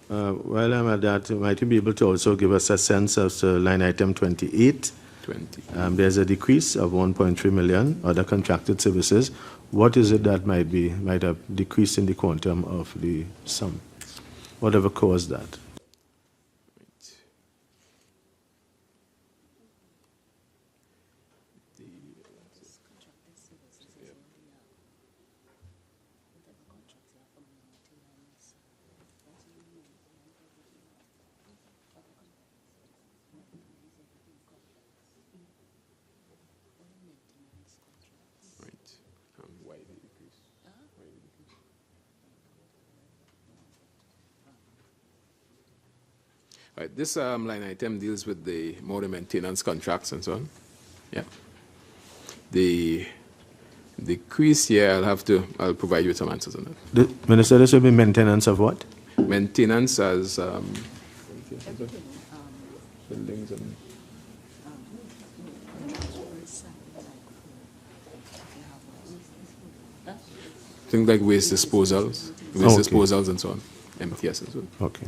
While I'm at that, might you be able to also give us a sense of line item 28? 20. There's a decrease of 1.3 million, other contracted services. What is it that might have decreased in the quantum of the sum? Whatever caused that? Right, this line item deals with the more maintenance contracts and so on. Yeah. The decrease here, I'll provide you with some answers on that. The Minister, this will be maintenance of what? Maintenance as buildings and things like waste disposals and so on, MTS and so on. Okay.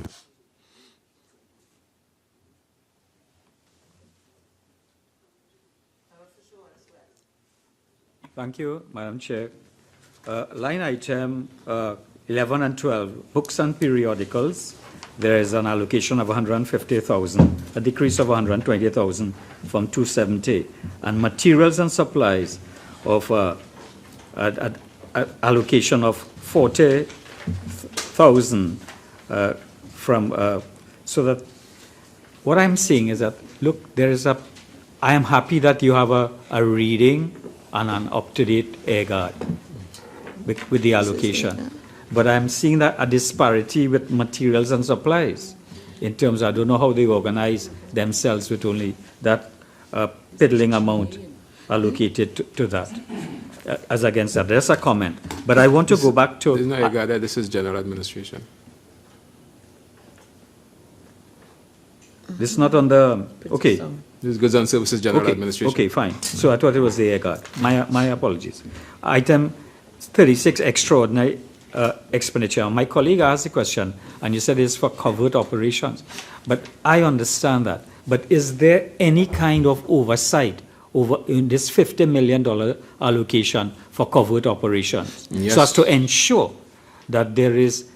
Thank you, Madam Chair. Line item 11 and 12, books and periodicals. There is an allocation of 150,000, a decrease of 120,000 from 270, and materials and supplies of allocation of 40,000 from. So that what I'm seeing is that look, I am happy that you have a reading and an up-to-date air guard with the allocation. But I'm seeing that a disparity with materials and supplies in terms of, I don't know how they organize themselves with only that piddling amount allocated to that, as against that. There's a comment. But I want to go back to... This is not air guard, this is general administration. This is not on the, okay. This is Goods and Services General Okay, Administration. okay, fine. So I thought it was the air guard. My apologies. Item 36, extraordinary expenditure. My colleague asked the question, and you said it's for covert operations. But I understand that. But is there any kind of oversight over in this $50 million allocation for covert operations? Yes. So as to ensure that there is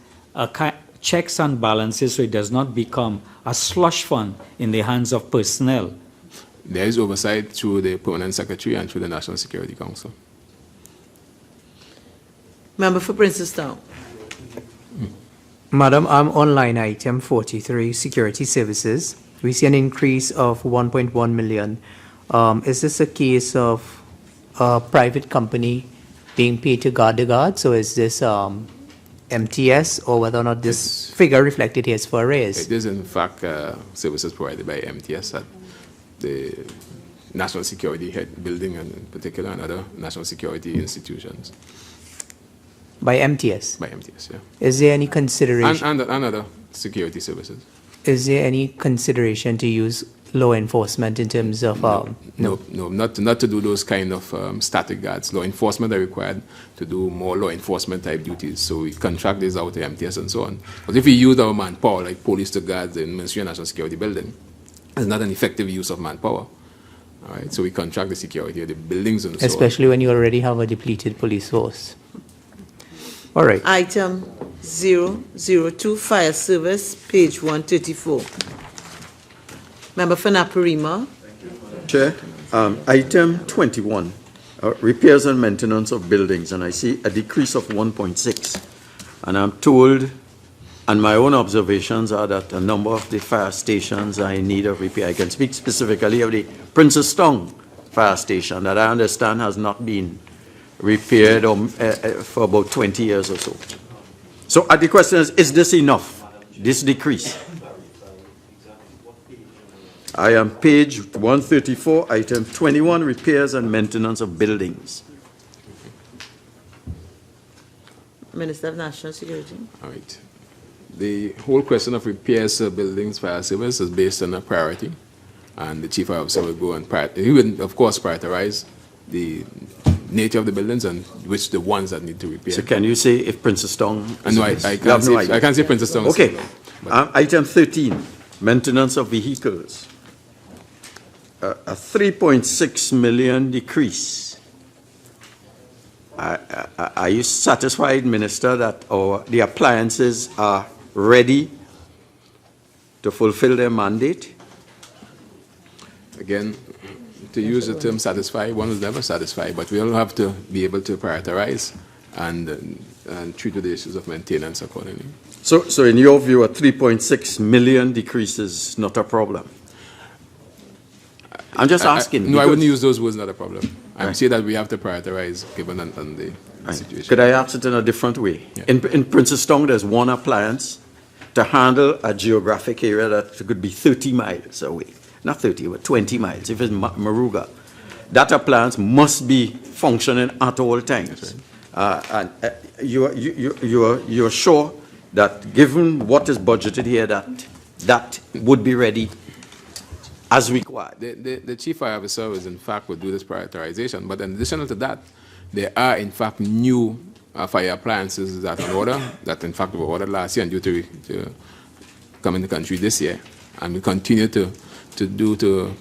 checks and balances so it does not become a slush fund in the hands of personnel. There is oversight through the Permanent Secretary and through the National Security Council. Member for Princestown. Madam, I'm on line item 43, security services. We see an increase of 1.1 million. Is this a case of a private company being paid to guard the guards, or is this MTS, or whether or not this figure reflected here is for a raise? It is, in fact, services provided by MTS at the National Security Head Building, and in particular, and other national security institutions. By MTS? By MTS, yeah. Is there any consideration? And other security services. Is there any consideration to use law enforcement in terms of... No, not to do those kind of static guards. Law enforcement are required to do more law enforcement type duties. So we contract this out to MTS and so on. But if we use our manpower, like police to guards in Ministry of National Security building, it's not an effective use of manpower. All right, so we contract the security of the buildings and so on. Especially when you already have a depleted police force. All right. Item 002, Fire Service, page 134. Member for Naparima. Chair, item 21, repairs and maintenance of buildings, and I see a decrease of 1.6. And I'm told, and my own observations are that a number of the fire stations are in need of repair. I can speak specifically of the Princestown fire station that I understand has not been repaired for about 20 years or so. So the question is this enough, this decrease? I am page 134, item 21, repairs and maintenance of buildings. Minister of National Security. All right. The whole question of repairs of buildings, fire service is based on a priority. And the chief officer will go and he will, of course, prioritize the nature of the buildings and which the ones that need to repair. So can you say if Princestown... No, I can't say, I can't say Princestown. Okay. Item 13, maintenance of vehicles. A 3.6 million decrease. Are you satisfied, Minister, that the appliances are ready to fulfill their mandate? Again, to use the term satisfy, one is never satisfied, but we all have to be able to prioritize and treat with the issues of maintenance accordingly. So in your view, a 3.6 million decrease is not a problem? I'm just asking. No, I wouldn't use those words, not a problem. I would say that we have to prioritize given the situation. Could I ask it in a different way? Yeah. In Princestown, there's one appliance to handle a geographic area that could be 30 miles away. Not 30, but 20 miles, if it's Maruga. That appliance must be functioning at all times. Right. You're sure that given what is budgeted here, that would be ready as required? The chief fire officer is, in fact, will do this prioritization. But in addition to that, there are, in fact, new fire appliances that are on order, that, in fact, were ordered last year and due to come in the country this year. And we continue to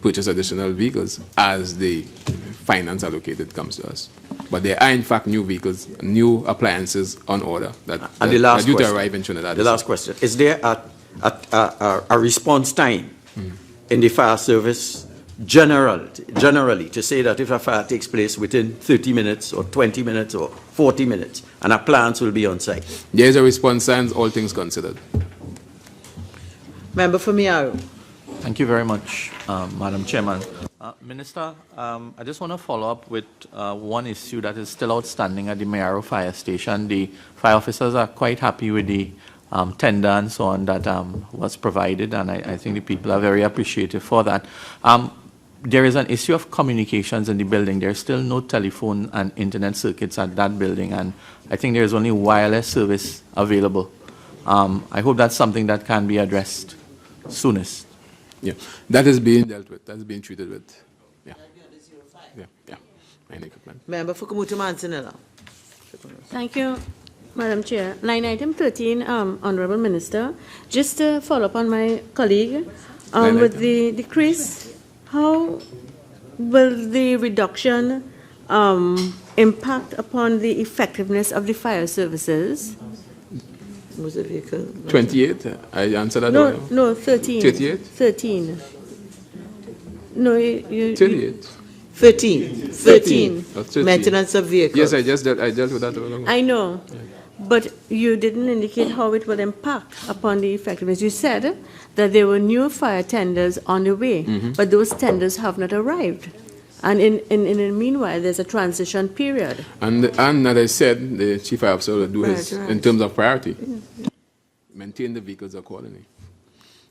purchase additional vehicles as the finance allocated comes to us. But there are, in fact, new vehicles, new appliances on order that are due to arrive in Trinidad. The last question. Is there a response time in the fire service generally to say that if a fire takes place within 30 minutes or 20 minutes or 40 minutes, an appliance will be on site? There is a response time, all things considered. Member for Miaro. Thank you very much, Madam Chairman. Minister, I just want to follow up with one issue that is still outstanding at the Miaro Fire Station. The fire officers are quite happy with the tender and so on that was provided, and I think the people are very appreciative for that. There is an issue of communications in the building. There's still no telephone and internet circuits at that building, and I think there's only wireless service available. I hope that's something that can be addressed soonest. Yeah, that is being dealt with. That's being treated with. Yeah. Yeah. Mine equipment. Member for Kamutu Manzanilla. Thank you, Madam Chair. Line item 13, Honorable Minister, just to follow up on my colleague, with the decrease, how will the reduction impact upon the effectiveness of the fire services? Was it vehicle? 28, I answered that. No, 13. 38? 13. No, you 38. 13. Or 13. Maintenance of vehicles. Yes, I dealt with that. I know, but you didn't indicate how it will impact upon the effectiveness. You said that there were new fire tenders on the way, but those tenders have not arrived. And in the meanwhile, there's a transition period. And as I said, the chief fire officer will do his, Right. in terms of priority, maintain the vehicles accordingly.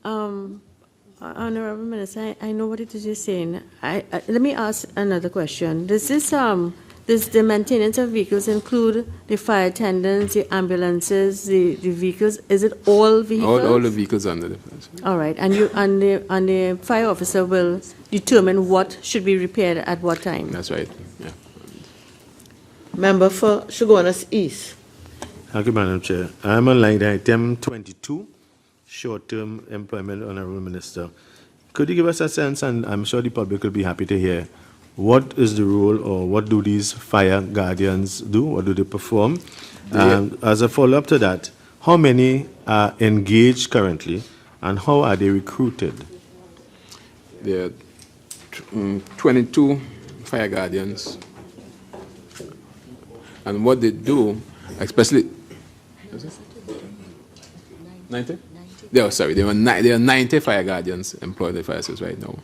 Honorable Minister, I know what it is you're saying. Let me ask another question. Does the maintenance of vehicles include the fire attendants, the ambulances, the vehicles? Is it all vehicles? All the vehicles under the fence. All right, and the fire officer will determine what should be repaired at what time. That's right. Yeah. Member for Shogunas East. Thank you, Madam Chair. I'm on line item 22, short-term employment, Honorable Minister. Could you give us a sense, and I'm sure the public will be happy to hear, what is the role or what do these fire guardians do? What do they perform? As a follow-up to that, how many are engaged currently and how are they recruited? There are 22 fire guardians. And what they do, especially... 90? There are 90 fire guardians employed in the fire service right now.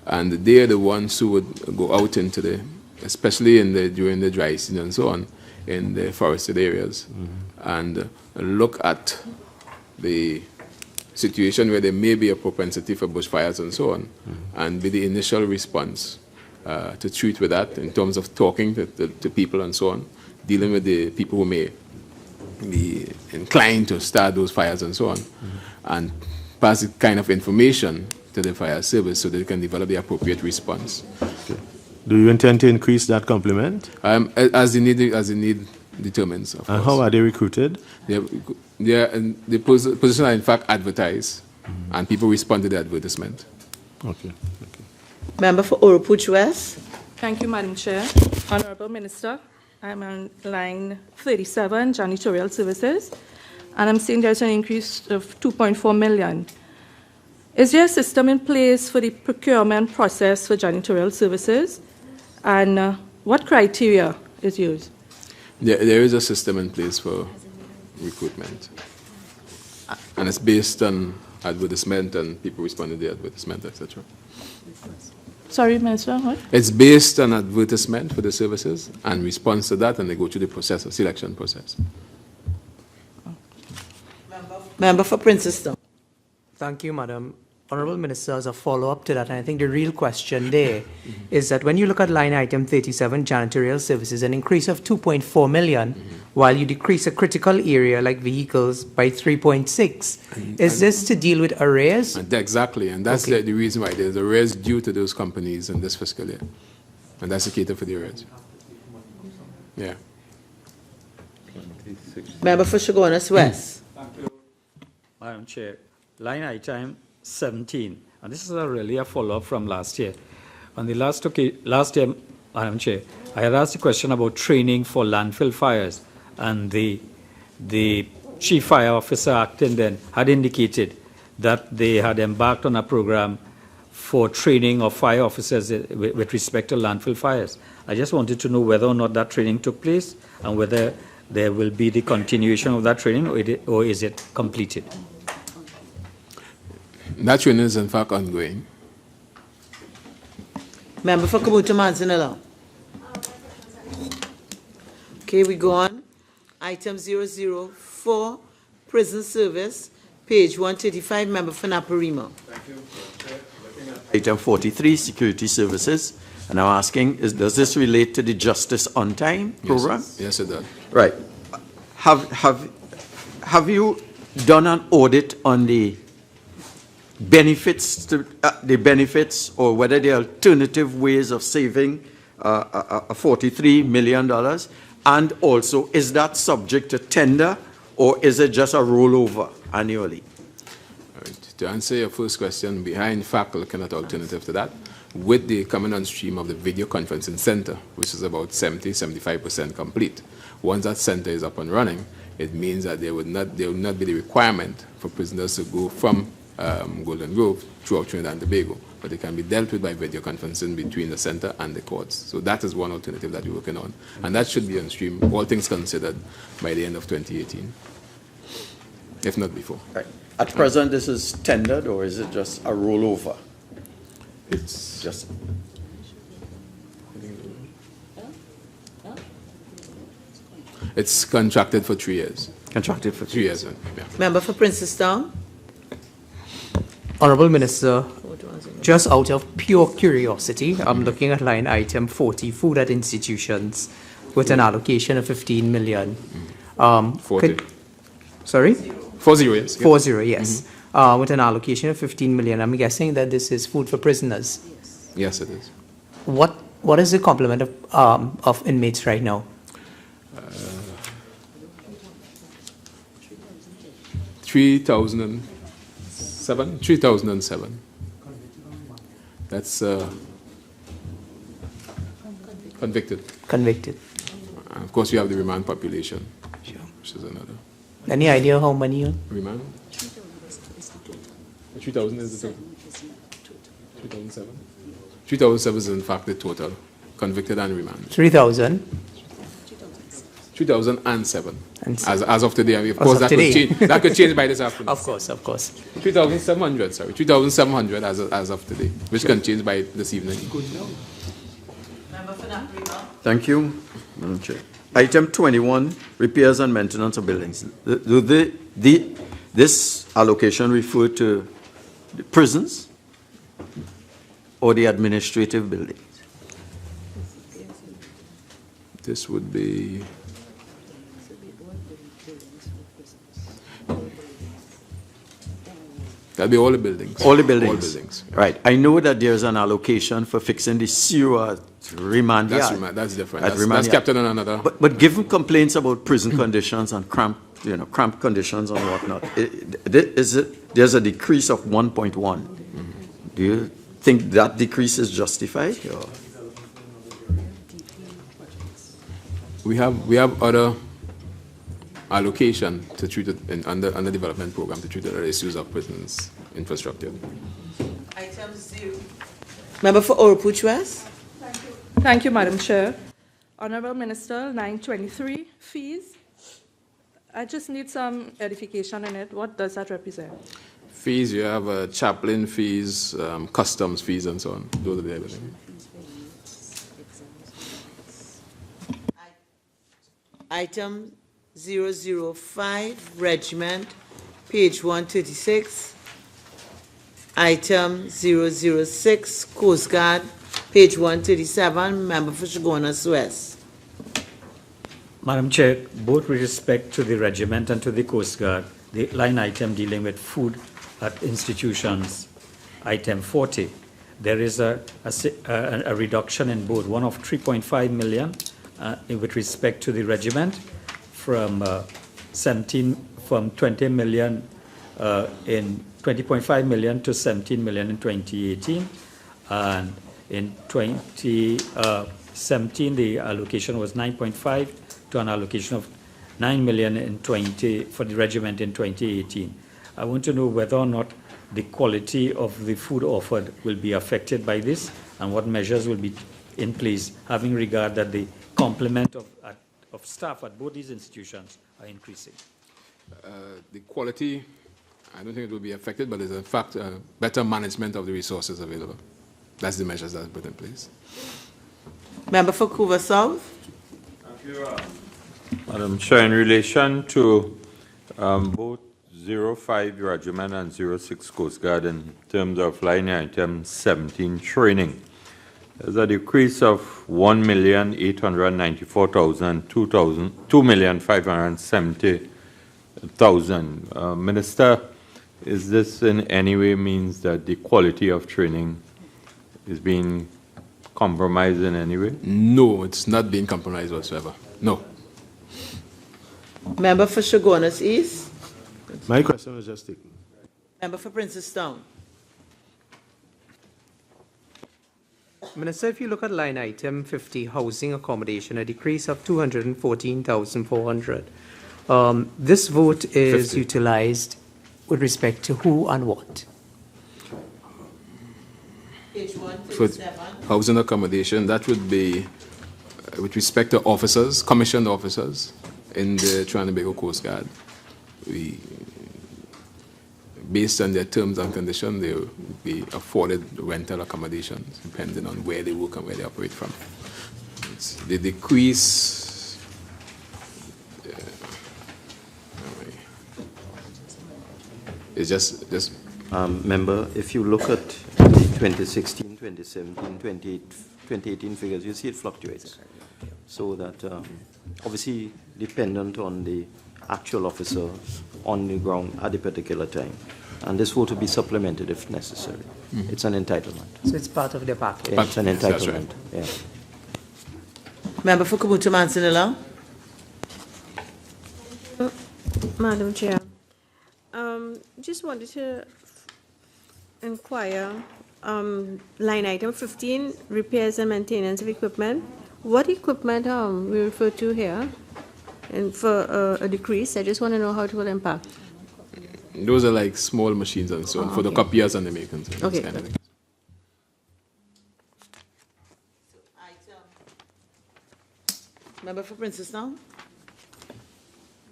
And they are the ones who would go out into especially during the dry season and so on, in the forested areas, and look at the situation where there may be a propensity for bushfires and so on, and be the initial response to treat with that in terms of talking to people and so on, dealing with the people who may be inclined to start those fires and so on, and pass the kind of information to the fire service so they can develop the appropriate response. Okay. Do you intend to increase that complement? As the need determines, of course. How are they recruited? The positions are in fact advertised, and people respond to the advertisement. Okay. Member for Oropuch West. Thank you, Madam Chair. Honorable Minister, I'm on line 37, janitorial services, and I'm seeing there's an increase of 2.4 million. Is there a system in place for the procurement process for janitorial services, and what criteria is used? There is a system in place for recruitment, and it's based on advertisement and people responding to the advertisement, etc. Sorry, Minister, what? It's based on advertisement for the services and response to that, and they go through the process, a selection process. Member for Princetown. Thank you, Madam. Honorable Minister, as a follow-up to that, and I think the real question there is that when you look at line item 37, janitorial services, an increase of 2.4 million, while you decrease a critical area like vehicles by 3.6. Is this to deal with arrears? Exactly, and that's the reason why there's arrears due to those companies in this fiscal year. And that's the cater for the arrears. Yeah. Member for Shogunas West. Thank you, Madam Chair. Line item 17, and this is really a follow-up from last year. On the last year, Madam Chair, I had asked a question about training for landfill fires, and the chief fire officer acting then had indicated that they had embarked on a program for training of fire officers with respect to landfill fires. I just wanted to know whether or not that training took place and whether there will be the continuation of that training or is it completed? That training is in fact ongoing. Member for Kamutu Manzanilla. Okay, we go on. Item 004, prison service, page 135, member for Naparima. Thank you. Item 43, security services. And I'm asking, does this relate to the Justice on Time program? Yes, it does. Right. Have you done an audit on the benefits to the benefits, or whether there are alternative ways of saving $43 million, and also is that subject to tender, or is it just a rollover annually? All right. To answer your first question, behind fact looking at alternative to that, with the coming on stream of the video conferencing center, which is about 70–75% complete. Once that center is up and running, it means that there will not be the requirement for prisoners to go from Golden Grove throughout Trinidad and Tobago, but it can be dealt with by video conferencing between the center and the courts. So that is one alternative that we're working on, and that should be on stream, all things considered, by the end of 2018, if not before. Right. At present, this is tendered, or is it just a rollover? It's just. It's contracted for 3 years. Contracted for 3 years. Yeah. Member for Princestown. Honorable Minister, just out of pure curiosity, I'm looking at line item 40, food at institutions, with an allocation of 15 million. 40. Sorry? 40, yes. 40, yes. With an allocation of 15 million. I'm guessing that this is food for prisoners. Yes, it is. What is the complement of inmates right now? 3,007. That's convicted. Convicted. And of course, we have the remand population, which is another. Any idea how many? Remand? 3,000 is the total. 3,007. 3,007 is in fact the total, convicted and remanded. 3,000? 3,007. As of today. Of course, that could change by this afternoon. Of course. 3,700, sorry. 3,700 as of today, which can change by this evening. Thank you, Madam Chair. Item 21, repairs and maintenance of buildings. This allocation refer to the prisons or the administrative buildings? This would be... That'll be all the buildings. All the buildings. All buildings. Yeah. Right. I know that there's an allocation for fixing the sewer remand yard. That's different. That's captured on another. But given complaints about prison conditions and cramped conditions and whatnot, there's a decrease of 1.1. Do you think that decrease is justified? Or? We have other allocation to treat it under development program to treat other issues of prisons infrastructure. Item 0. Member for Oropouche West. Thank you, Madam Chair. Honorable Minister, line 23, fees. I just need some edification in it. What does that represent? Fees, you have chaplain fees, customs fees, and so on. Those are the everything. Item 005, Regiment, page 136. Item 006, Coast Guard, page 137, Member for Chaguanas West. Madam Chair, both with respect to the regiment and to the Coast Guard, the line item dealing with food at institutions, item 40, there is a reduction in both, one of 3.5 million with respect to the regiment from 20 million in 20.5 million to 17 million in 2018, and in 2017 the allocation was 9.5 to an allocation of 9 million for the regiment in 2018. I want to know whether or not the quality of the food offered will be affected by this, and what measures will be in place, having regard that the complement of staff at both these institutions are increasing. The quality, I don't think it will be affected, but there's in fact better management of the resources available. That's the measures that are put in place. Member for Couva South. Thank you, Madam Chair. In relation to both 05 Regiment and 06 Coast Guard in terms of line item 17 training, there's a decrease of 1,894,000, 2,570,000. Minister, Is this in any way means that the quality of training is being compromised in any way? No, it's not being compromised whatsoever. No. Member for Shogunas East. My question was just taken. Member for Princestown. Minister, if you look at line item 50, housing accommodation, a decrease of 214,400. This vote is 50. utilized with respect to who and what? Page For 137. housing accommodation, that would be with respect to officers, commissioned officers in the Trinidad and Tobago Coast Guard. Based on their terms and conditions, they will be afforded rental accommodations depending on where they work and where they operate from. The decrease, it's just Member, if you look at the 2016, 2017, 2018 figures, you see it fluctuates. So that obviously dependent on the actual officer on the ground at the particular time. And this vote will be supplemented if necessary. Mm-hmm. It's an entitlement. So it's part of the package. It's an Yes, that's entitlement. right. Yeah. Member for Kabuto Mansinila. Madam Chair, just wanted to inquire, line item 15, repairs and maintenance of equipment. What equipment we refer to here and for a decrease? I just want to know how it will impact. those are like small machines and so on for the copiers and the makers. Okay. Kind of thing. Member for Princestown.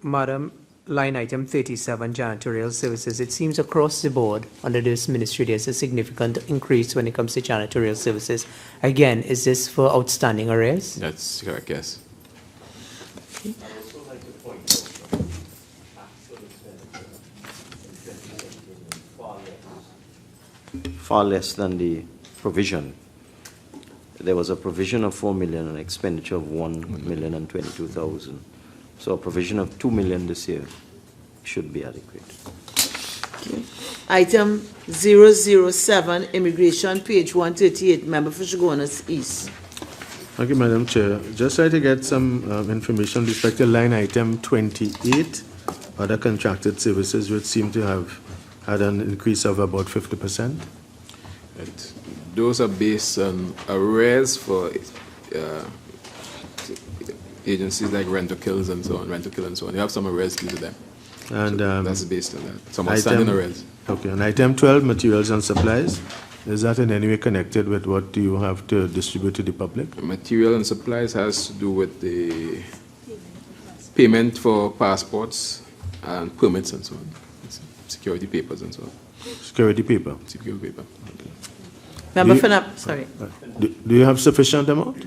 Madam, line item 37, janitorial services. It seems across the board under this ministry there's a significant increase when it comes to janitorial services. Again, is this for outstanding arrears? That's correct, yes. Far less than the provision. There was a provision of 4 million and expenditure of 1,022,000. So a provision of 2 million this year should be adequate. Item 007, immigration, page 138, member for Shogunas East. Thank you, Madam Chair. Just try to get some information with respect to line item 28, other contracted services, which seem to have had an increase of about 50%. Right. Those are based on arrears for agencies like Rent-A-Kills and so on, Rent-A-Kill and so on. You have some arrears due to them. And So that's based on that. Some outstanding arrears. Okay, and item 12, materials and supplies. Is that in any way connected with what you have to distribute to the public? Material and supplies has to do with the payment for passports and permits and so on. Security papers and so on. Security paper. Security paper. Member for sorry. Do you have sufficient amount?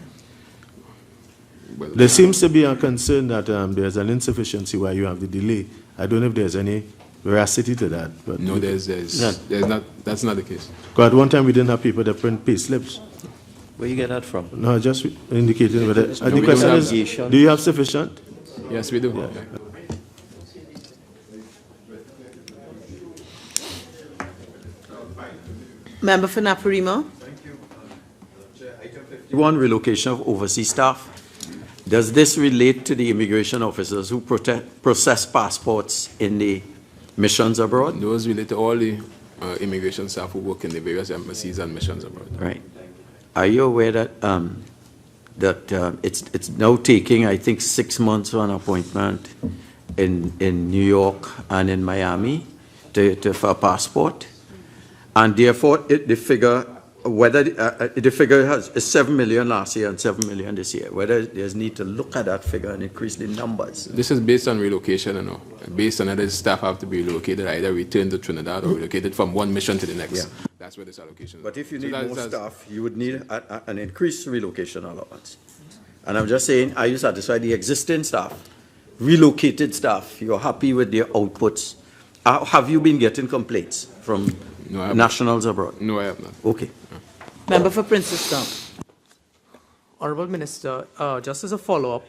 Well, there seems to be a concern that there's an insufficiency why you have the delay. I don't know if there's any veracity to that. But no, there's not. That's not the case. Because at one time we didn't have people that print pay slips. Where you get that from? No, just indicating whether. No, the we question don't is, have- do you have sufficient? Yes, we do. Yeah. Okay. Member for Naparima. One, relocation of overseas staff. Does this relate to the immigration officers who process passports in the missions abroad? Those relate to all the immigration staff who work in the various embassies and missions abroad. Right. Are you aware that it's now taking, I think, 6 months for an appointment in New York and in Miami for a passport? And therefore, the figure, whether the figure is 7 million last year and 7 million this year, whether there's need to look at that figure and increase the numbers. This is based on relocation, you know. Based on whether staff have to be relocated, either returned to Trinidad or relocated from one mission to the next. Yeah. That's where this allocation is. But if you So need that's- more that's- staff, you would need an increased relocation allowance. And I'm just saying, are you satisfied the existing staff, relocated staff, you're happy with their outputs? Have you been getting complaints from nationals abroad? No, I have not. Okay. Member for Princestown. Honorable Minister, just as a follow-up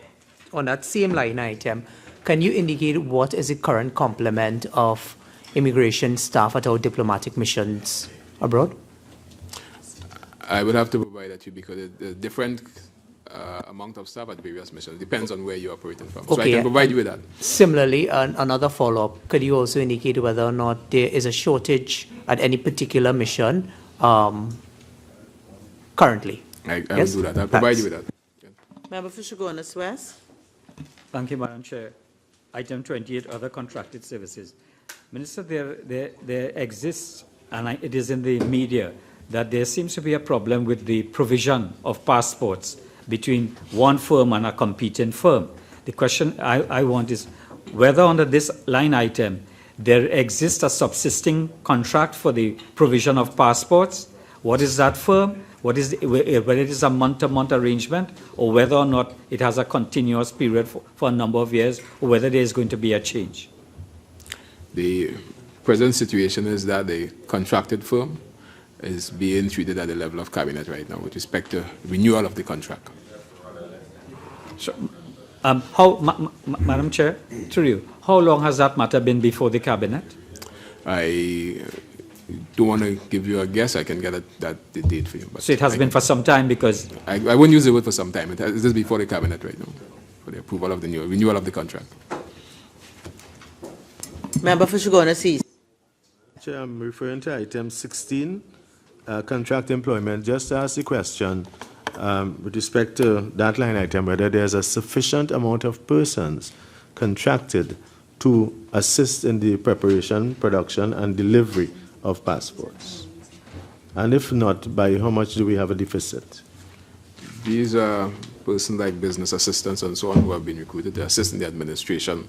on that same line item, can you indicate what is the current complement of immigration staff at our diplomatic missions abroad? I would have to provide that to you because there's different amount of staff at various missions. Depends on where you're operating from. So I Okay, can provide you with that. Similarly, another follow-up, could you also indicate whether or not there is a shortage at any particular mission currently? I will do that. I'll provide you with that. Member for Chaguanas West. Thank you, Madam Chair. Item 28, other contracted services. Minister, there exists, and it is in the media, that there seems to be a problem with the provision of passports between one firm and a competing firm. The question I want is whether under this line item there exists a subsisting contract for the provision of passports. What is that firm? Whether it is a month-to-month arrangement, or whether or not it has a continuous period for a number of years, or whether there is going to be a change. The present situation is that the contracted firm is being treated at the level of cabinet right now with respect to renewal of the contract. So, Madam Chair, through you, how long has that matter been before the cabinet? I don't want to give you a guess. I can get the date for you. But so it has been for some time because... I wouldn't use the word for some time. It is before the cabinet right now for the approval of the renewal of the contract. Member for Chaguanas East. Chair, I'm referring to item 16, contract employment. Just to ask the question with respect to that line item, whether there's a sufficient amount of persons contracted to assist in the preparation, production, and delivery of passports. And if not, by how much do we have a deficit? These are persons like business assistants and so on who have been recruited to assist in the administration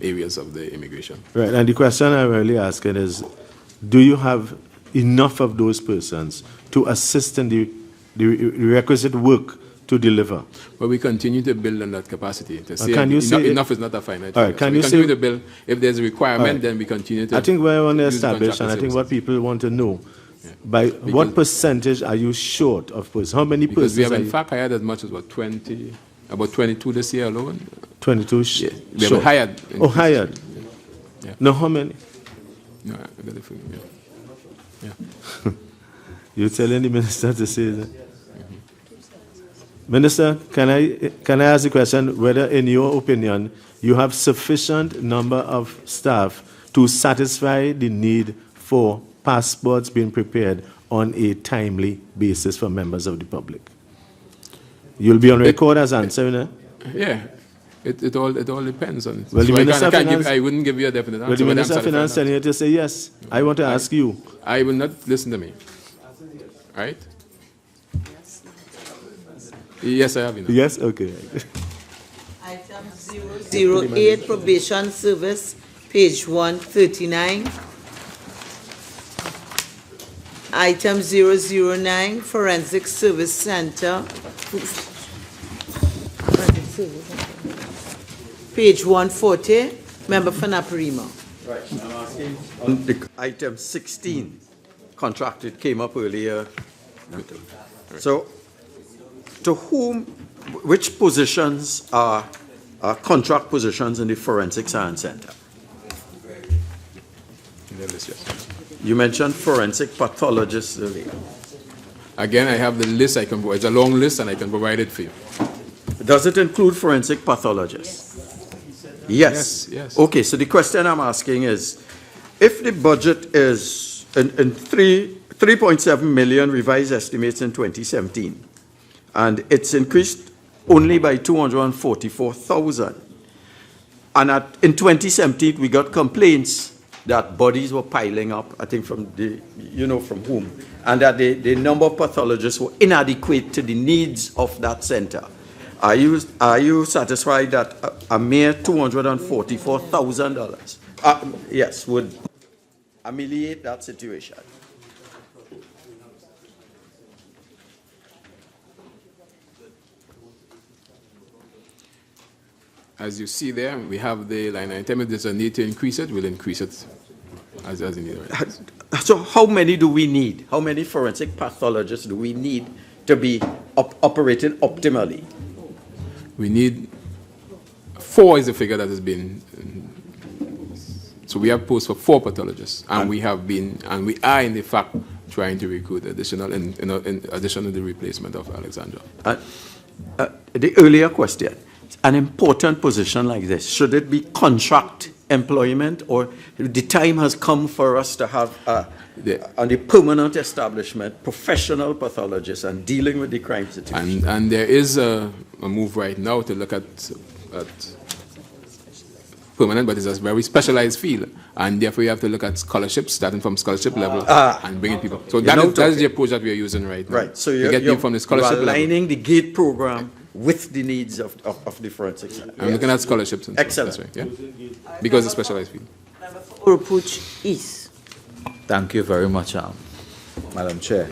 areas of the immigration. Right, and the question I'm really asking is, do you have enough of those persons to assist in the requisite work to deliver? Well, we continue to build on that capacity. To say can you say enough is not a finite. All right, can so we you continue say, to build. If there's a requirement, then we continue to. I think we want to use establish, and I think what people want to know, by what percentage are you short of persons? How many persons? Because we have in fact hired as much as about 22 this year alone. 22 yeah. We have hired. Oh, hired. Yeah. No, how many? No, I got the figure. Yeah. You're telling the minister to say that? Minister, can I ask the question whether, in your opinion, you have sufficient number of staff to satisfy the need for passports being prepared on a timely basis for members of the public? You'll be on record as answering it? Yeah. It all depends on it. Well, so the Minister of Finance, I wouldn't give you a definite answer. Well, the Minister of Finance telling you to say yes. I want to ask you. I will not listen to me. Right? Yes, I have enough. Yes? Okay. Item 008, Probation Service, page 139. Item 009, Forensic Service Center, page 140. Member for Naparima. Right, I'm asking on the item 16, contracted, came up earlier. So, to whom, which positions are contract positions in the Forensic Science Center? You mentioned forensic pathologists earlier. Again, I have the list. It's a long list, and I can provide it for you. Does it include forensic pathologists? Yes. Yes. Okay, so the question I'm asking is, if the budget is in 3.7 million revised estimates in 2017, and it's increased only by 244,000, and in 2017 we got complaints that bodies were piling up, I think from the, from whom, and that the number of pathologists were inadequate to the needs of that center. Are you satisfied that a mere $244,000, yes, would ameliorate that situation? As you see there, we have the line item. If there's a need to increase it, we'll increase it as needed. Right? So how many do we need? How many forensic pathologists do we need to be operating optimally? We need 4 is the figure that has been So we have posts for 4 pathologists, and we are in the fact trying to recruit additional in addition to the replacement of Alexandra. The earlier question, an important position like this, should it be contract employment, or the time has come for us to have on the permanent establishment professional pathologists and dealing with the crime situation? And there is a move right now to look at permanent, but it's a very specialized field, and therefore you have to look at scholarships, starting from scholarship level and bringing people. So that is the approach that we are using right now. Right. So you get people from the scholarship level. Aligning the GATE program with the needs of the forensic side. I'm looking at scholarships. And excellent. Stuff, that's right, yeah? Because it's a specialized field. Urupuch East. Thank you very much, Madam Chair.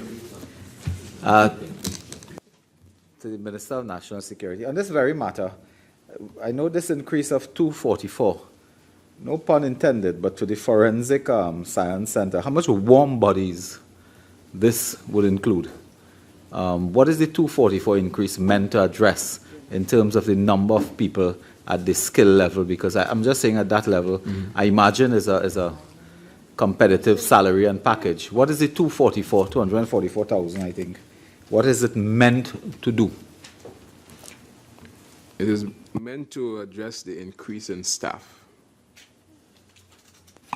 To the Minister of National Security, on this very matter, I know this increase of 244, no pun intended, but to the Forensic Science Center, how much warm bodies this would include? What is the 244 increase meant to address in terms of the number of people at the skill level? Because I'm just saying at that level, I imagine is a competitive salary and package. What is the 244,000, I think? What is it meant to do? It is meant to address the increase in staff.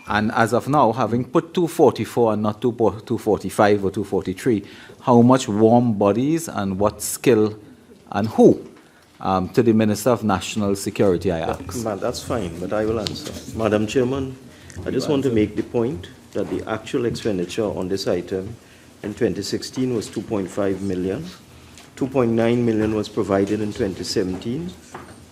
And as of now, having put 244 and not 245 or 243, how much warm bodies and what skill and who? To the Minister of National Security, I ask. That's fine, but I will answer. Madam Chairman, I just want to make the point that the actual expenditure on this item in 2016 was 2.5 million. 2.9 million was provided in 2017.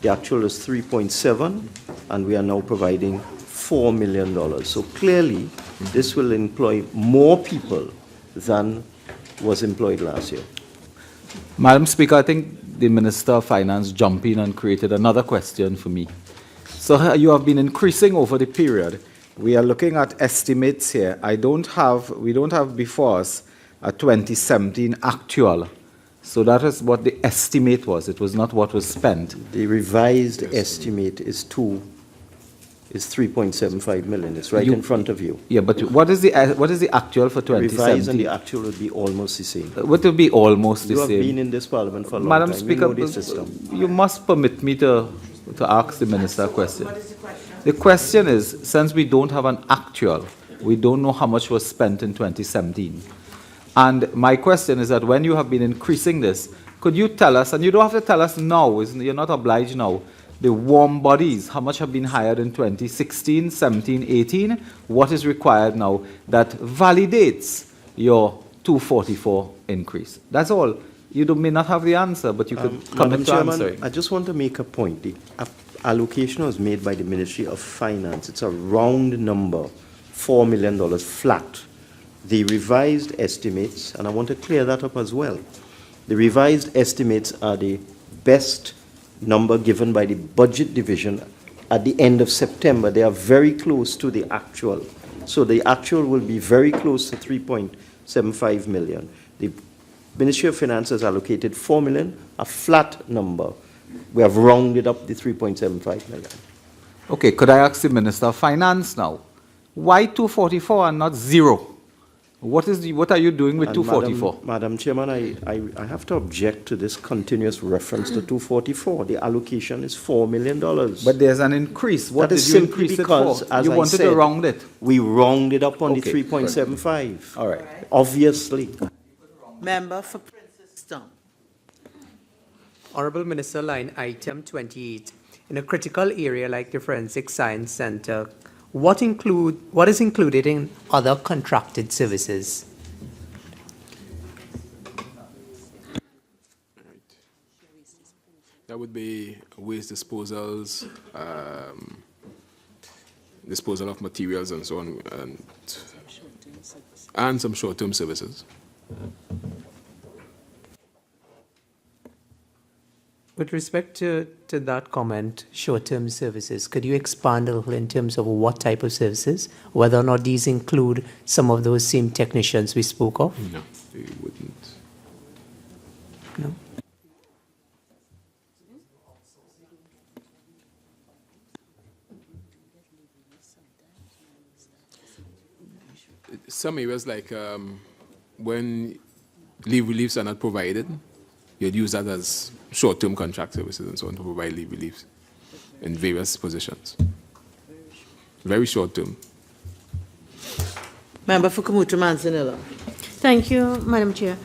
The actual is 3.7, and we are now providing $4 million. So clearly, this will employ more people than was employed last year. Madam Speaker, I think the Minister of Finance jumped in and created another question for me. So you have been increasing over the period. We are looking at estimates here. We don't have before us a 2017 actual. So that is what the estimate was. It was not what was spent. The revised estimate is 3.75 million. It's right in front of you. Yeah, but what is the actual for 2017? The revised and the actual would be almost the same. What will be almost the same? You have been in this parliament for a long Madam time. Speaker, You know the system. you must permit me to ask the Minister a question. What is the question? The question is, since we don't have an actual, we don't know how much was spent in 2017. And my question is that when you have been increasing this, could you tell us, and you don't have to tell us now, you're not obliged now, the warm bodies, how much have been hired in 2016, 17, 18? What is required now that validates your 244 increase? That's all. You may not have the answer, but you could come Madam to Chairman, answering. I just want to make a point. The allocation was made by the Ministry of Finance. It's a round number, $4 million flat. The revised estimates, and I want to clear that up as well, the revised estimates are the best number given by the budget division at the end of September. They are very close to the actual. So the actual will be very close to 3.75 million. The Ministry of Finance has allocated 4 million, a flat number. We have rounded up the 3.75 million. Okay, could I ask the Minister of Finance now? Why 244 and not zero? What are you doing with 244? Madam Chairman, I have to object to this continuous reference to 244. The allocation is $4 million. But there's an increase. What that did is you simply increase because, it for? as You I wanted said, to round it. We rounded up on Okay, the 3.75. All right. Obviously. Member for Princeton. Honorable Minister, line item 28. In a critical area like the Forensic Science Center, what is included in other contracted services? That would be waste disposals, disposal of materials and so on, and some short-term services. With respect to that comment, short-term services, could you expand a little in terms of what type of services, whether or not these include some of those same technicians we spoke of? No, they wouldn't. No. some areas like when leave reliefs are not provided, you'd use that as short-term contract services and so on to provide leave reliefs in various positions. Very short-term. Member for Kamutu Manzanilla. Thank you, Madam Chair.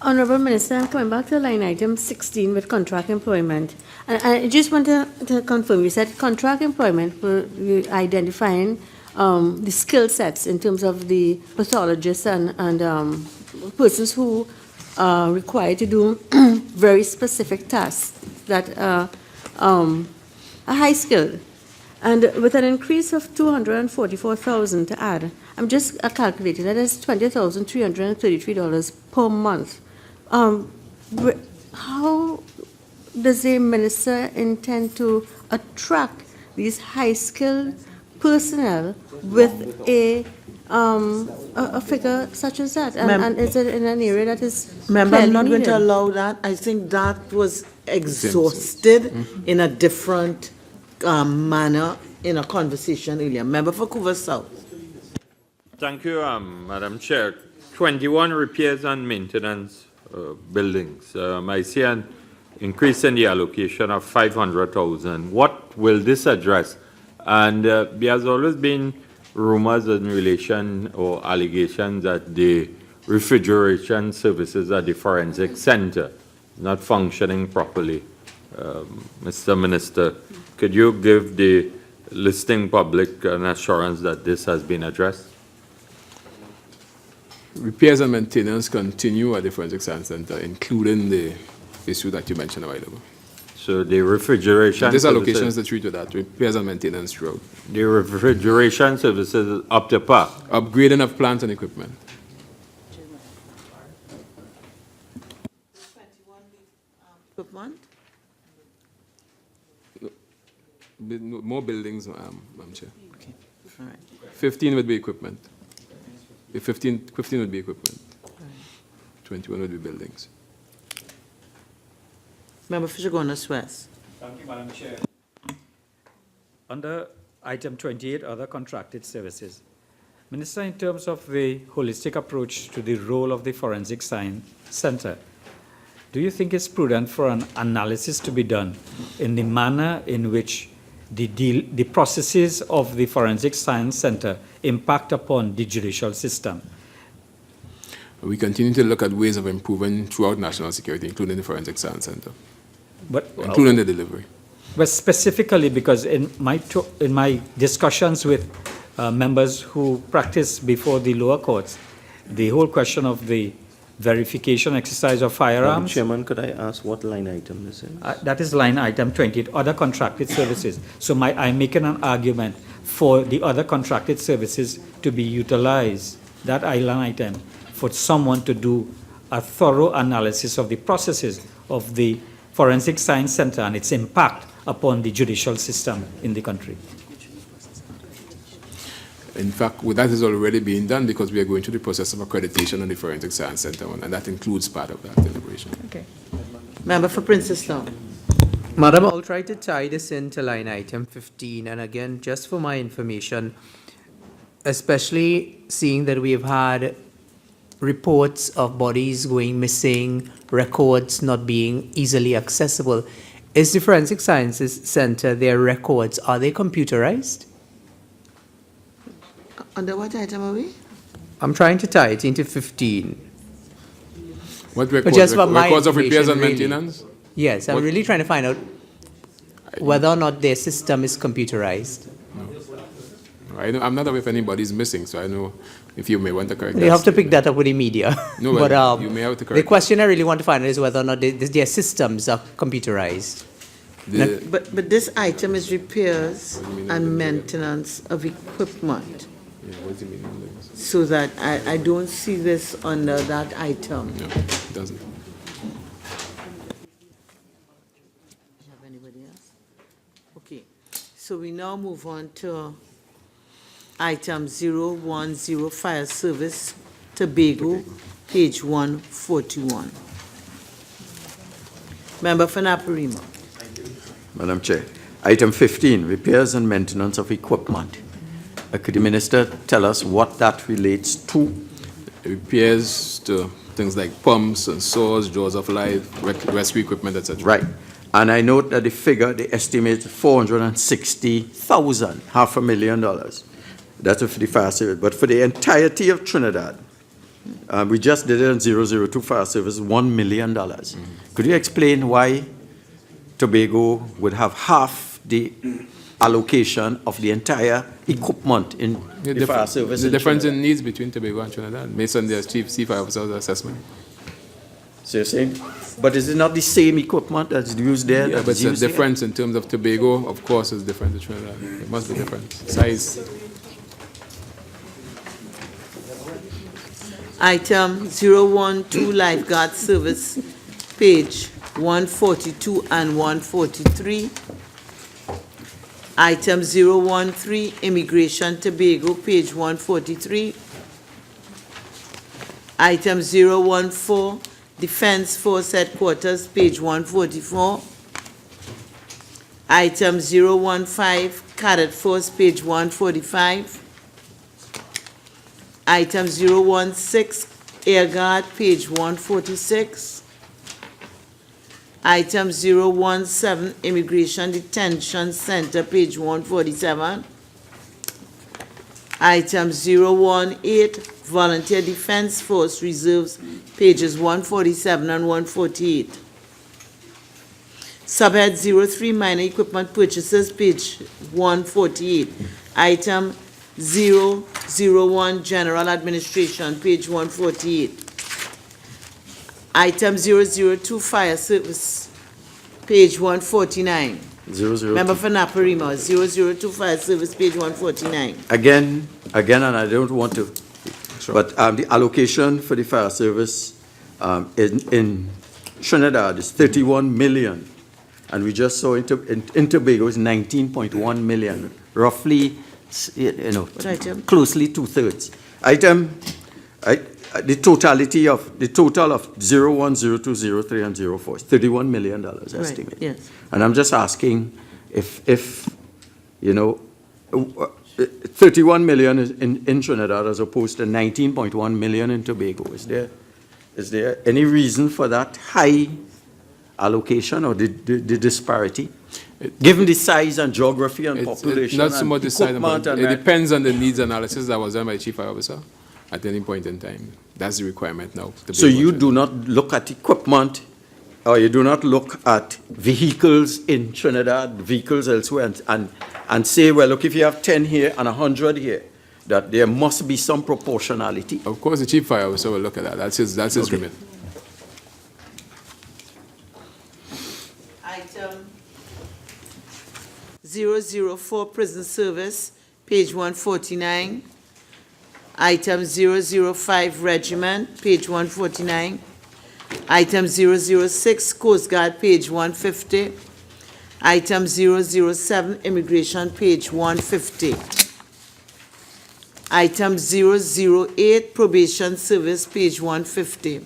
Honorable Minister, I'm coming back to line item 16 with contract employment. And I just want to confirm, you said contract employment for identifying the skill sets in terms of the pathologists and persons who are required to do very specific tasks that are high skilled. And with an increase of 244,000 to add, I'm just calculating that is $20,333 per month. How does the minister intend to attract these high-skilled personnel with a figure such as that? And is it in an area that is Member, I'm clearly not going to needed? allow that. I think that was exhausted in a different manner in a conversation earlier. Member for Couva South. Thank you, Madam Chair. 21 repairs and maintenance buildings. I see an increase in the allocation of 500,000. What will this address? And there has always been rumors in relation or allegations that the refrigeration services at the forensic center not functioning properly. Mr. Minister, could you give the listening public an assurance that this has been addressed? Repairs and maintenance continue at the Forensic Science Center, including the issue that you mentioned a while ago. So the refrigeration This services, allocation is the treat with that, repairs and maintenance throughout. the refrigeration services is up to par. Upgrading of plant and equipment. Equipment? More buildings, Madam Chair. Okay, all right. 15 would be equipment. The 15 would be equipment. 21 would be buildings. Member for Chaguanas West. Thank you, Madam Chair. Under item 28, other contracted services. Minister, in terms of the holistic approach to the role of the Forensic Science Center, do you think it's prudent for an analysis to be done in the manner in which the processes of the Forensic Science Center impact upon the judicial system? We continue to look at ways of improving throughout national security, including the Forensic Science Center, including the delivery. But specifically because in my discussions with members who practice before the lower courts, the whole question of the verification exercise of firearms. Chairman, could I ask what line item this is? That is line item 28, other contracted services. So I'm making an argument for the other contracted services to be utilized, that line item, for someone to do a thorough analysis of the processes of the Forensic Science Center and its impact upon the judicial system in the country. In fact, that is already being done because we are going through the process of accreditation on the Forensic Science Center, and that includes part of that deliberation. Okay. Member for Princestown. Madam, I'll try to tie this into line item 15. And again, just for my information, especially seeing that we've had reports of bodies going missing, records not being easily accessible. Is the Forensic Sciences Center, their records, are they computerized? Under what item are we? I'm trying to tie it into 15. What But records? just for my Records of repairs and information, really. maintenance? Yes, I'm really trying to find out whether or not their system is computerized. I'm not aware if anybody's missing, so I know if you may want to correct that. You have to pick that up with the media. No, but you may have to the correct question I really want to find out is whether or not their systems are computerized. But this item is repairs and maintenance of equipment. Yeah, what do you mean? So that I don't see this under that item. No, it doesn't. Have anybody else? Okay, so we now move on to item 010, Fire Service, Tobago, page 141. Member for Naparima. Madam Chair. Item 15, repairs and maintenance of equipment. Could the minister tell us what that relates to? Repairs to things like pumps and saws, jaws of life, rescue equipment, etc. Right. And I note that the figure, they estimate $460,000, $500,000. That's for the fire service. But for the entirety of Trinidad, we just did it on 002 fire service, $1 million. Could you explain why Tobago would have half the allocation of the entire equipment in the fire service? The difference in needs between Tobago and Trinidad, based on their chief fire officer's assessment. So you're saying, but is it not the same equipment that's used there? Yeah, but the difference in terms of Tobago, of course, is different to Trinidad. It must be different. Size. Item 012 lifeguard service, page 142 and 143. Item 013 immigration Tobago, page 143. Item 014 Defense Force Headquarters, page 144. Item 015 Cadet Force, page 145. Item 016 Air Guard, page 146. Item 017 Immigration Detention Center, page 147. Item 018 Volunteer Defense Force Reserves, pages 147 and 148. Subhead 03 Minor Equipment Purchases, page 148. Item 001 General Administration, page 148. Item 002 Fire Service, page 149. 002. Member for Naparima, 002 Fire Service, page 149. Again, and I don't want to, but the allocation for the fire service in Trinidad is 31 million, and we just saw in Tobago is 19.1 million, roughly, closely 2/3. The total of 01, 02, 03, and 04 is $31 million estimate. Right, yes. And I'm just asking if 31 million in Trinidad as opposed to 19.1 million in Tobago. Is there any reason for that high allocation or the disparity? Given the size and geography and population, it's not so much the size, but and it depends on the needs analysis that was done by the Chief Fire Officer at any point in time. That's the requirement now. So you do not look at equipment, or you do not look at vehicles in Trinidad, vehicles elsewhere, and say, well, look, if you have 10 here and 100 here, that there must be some proportionality. Of course, the Chief Fire Officer will look at that. That's his remit. Item 004 Prison Service, page 149. Item 005 Regiment, page 149. Item 006 Coast Guard, page 150. Item 007 Immigration, page 150. Item 008 Probation Service, page 150.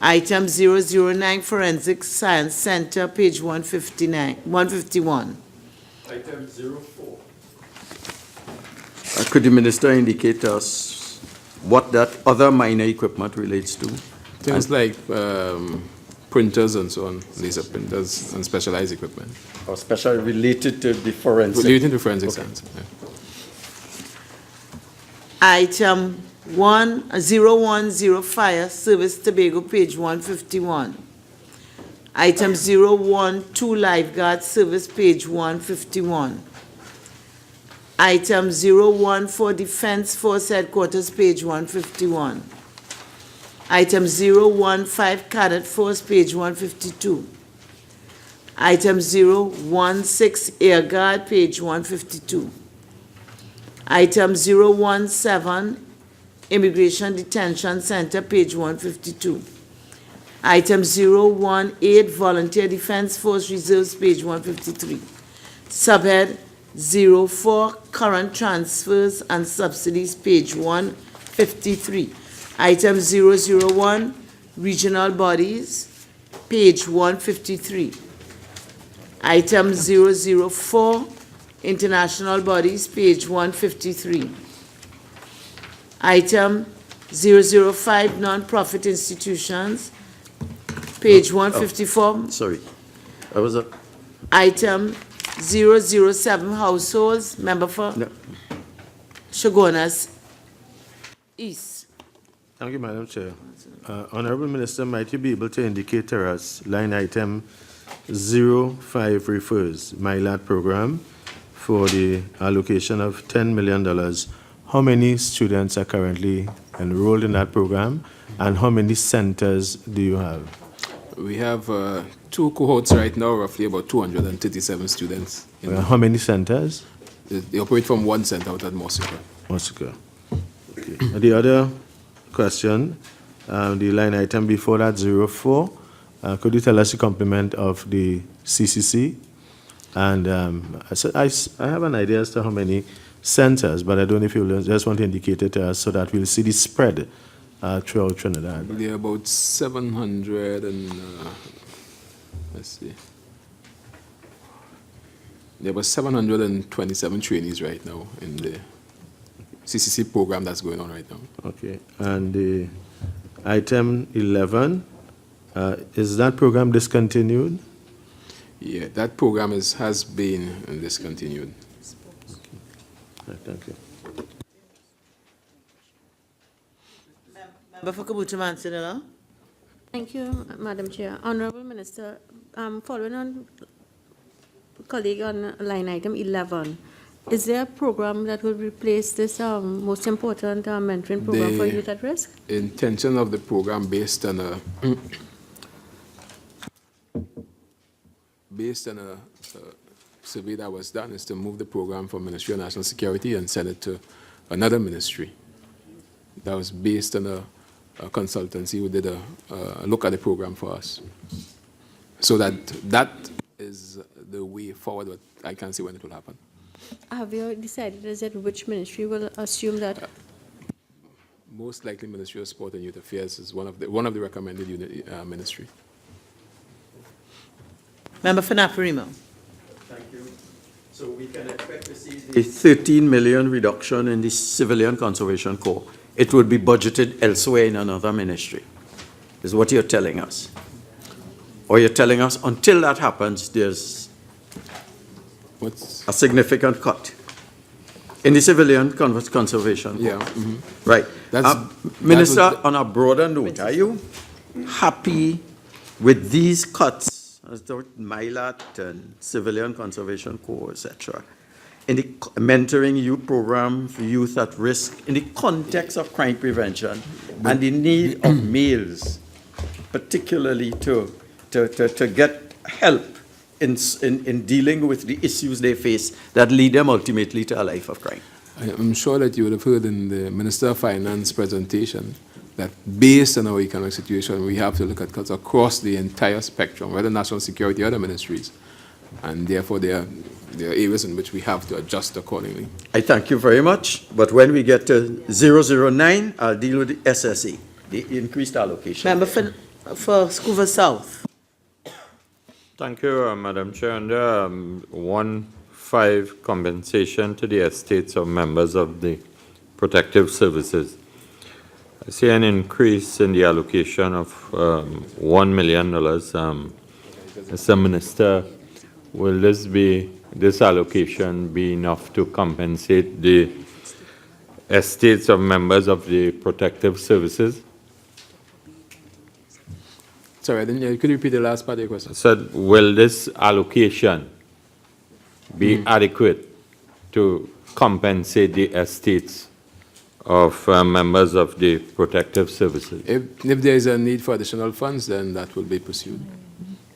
Item 009 Forensic Science Center, page 151. Item 04. Could the minister indicate to us what that other minor equipment relates to? Things like printers and so on, laser printers and specialized equipment. Or special related to the forensic? Related to forensic science. Yeah. Item 010 Fire Service Tobago, page 151. Item 012 Lifeguard Service, page 151. Item 014 Defense Force Headquarters, page 151. Item 015 Cadet Force, page 152. Item 016 Air Guard, page 152. Item 017 Immigration Detention Center, page 152. Item 018 Volunteer Defense Force Reserves, page 153. Subhead 04 Current Transfers and Subsidies, page 153. Item 001 Regional Bodies, page 153. Item 004 international bodies, page 153. Item 005, non-profit institutions, page 154. Sorry. I was a... Item 007, households, member for Shogunas East. Thank you, Madam Chair. Honorable Minister, might you be able to indicate to us line item 05 refers MyLAT program for the allocation of $10 million. How many students are currently enrolled in that program, and how many centers do you have? We have 2 cohorts right now, roughly about 237 students. How many centers? They operate from 1 center out at Moscow. Moscow. Okay. The other question, the line item before that, 04, could you tell us the complement of the CCC? And I have an idea as to how many centers, but I don't know if you just want to indicate it to us so that we'll see the spread throughout Trinidad. There are about 700 and, let's see. There are about 727 trainees right now in the CCC program that's going on right now. Okay. And the item 11, is that program discontinued? Yeah, that program has been discontinued. Okay. Thank you. Member for Kabucha-Mansinela. Thank you, Madam Chair. Honorable Minister, following on colleague on line item 11, is there a program that will replace this most important mentoring program for youth at risk? Intention of the program based on a survey that was done is to move the program from Ministry of National Security and send it to another ministry. That was based on a consultancy who did a look at the program for us. So that is the way forward, but I can't see when it will happen. Have you decided as yet which ministry will assume that? Most likely Ministry of Sport and Youth Affairs is one of the recommended ministry. Member for Naparimo. Thank you. So we can expect to see a 13 million reduction in the Civilian Conservation Corps. It would be budgeted elsewhere in another ministry, is what you're telling us. Or you're telling us until that happens, there's a significant cut in the Civilian Conservation Corps. Yeah. Mm-hmm. Right. Minister, on a broader note, are you happy with these cuts as to MyLAT and Civilian Conservation Corps, etc., in the mentoring youth program for youth at risk, in the context of crime prevention and the need of males, particularly to get help in dealing with the issues they face that lead them ultimately to a life of crime? I'm sure that you would have heard in the Minister of Finance presentation that based on our economic situation, we have to look at cuts across the entire spectrum, whether national security or other ministries. And therefore, there are areas in which we have to adjust accordingly. I thank you very much. But when we get to 009, I'll deal with the SSE, the increased allocation. Member for Scoover South. Thank you, Madam Chair. Under 1.5 compensation to the estates of members of the protective services, I see an increase in the allocation of $1 million. Mr. Minister, will this allocation be enough to compensate the estates of members of the protective services? Sorry, I didn't hear. Could you repeat the last part of your question? I said, will this allocation be adequate to compensate the estates of members of the protective services? If there is a need for additional funds, then that will be pursued.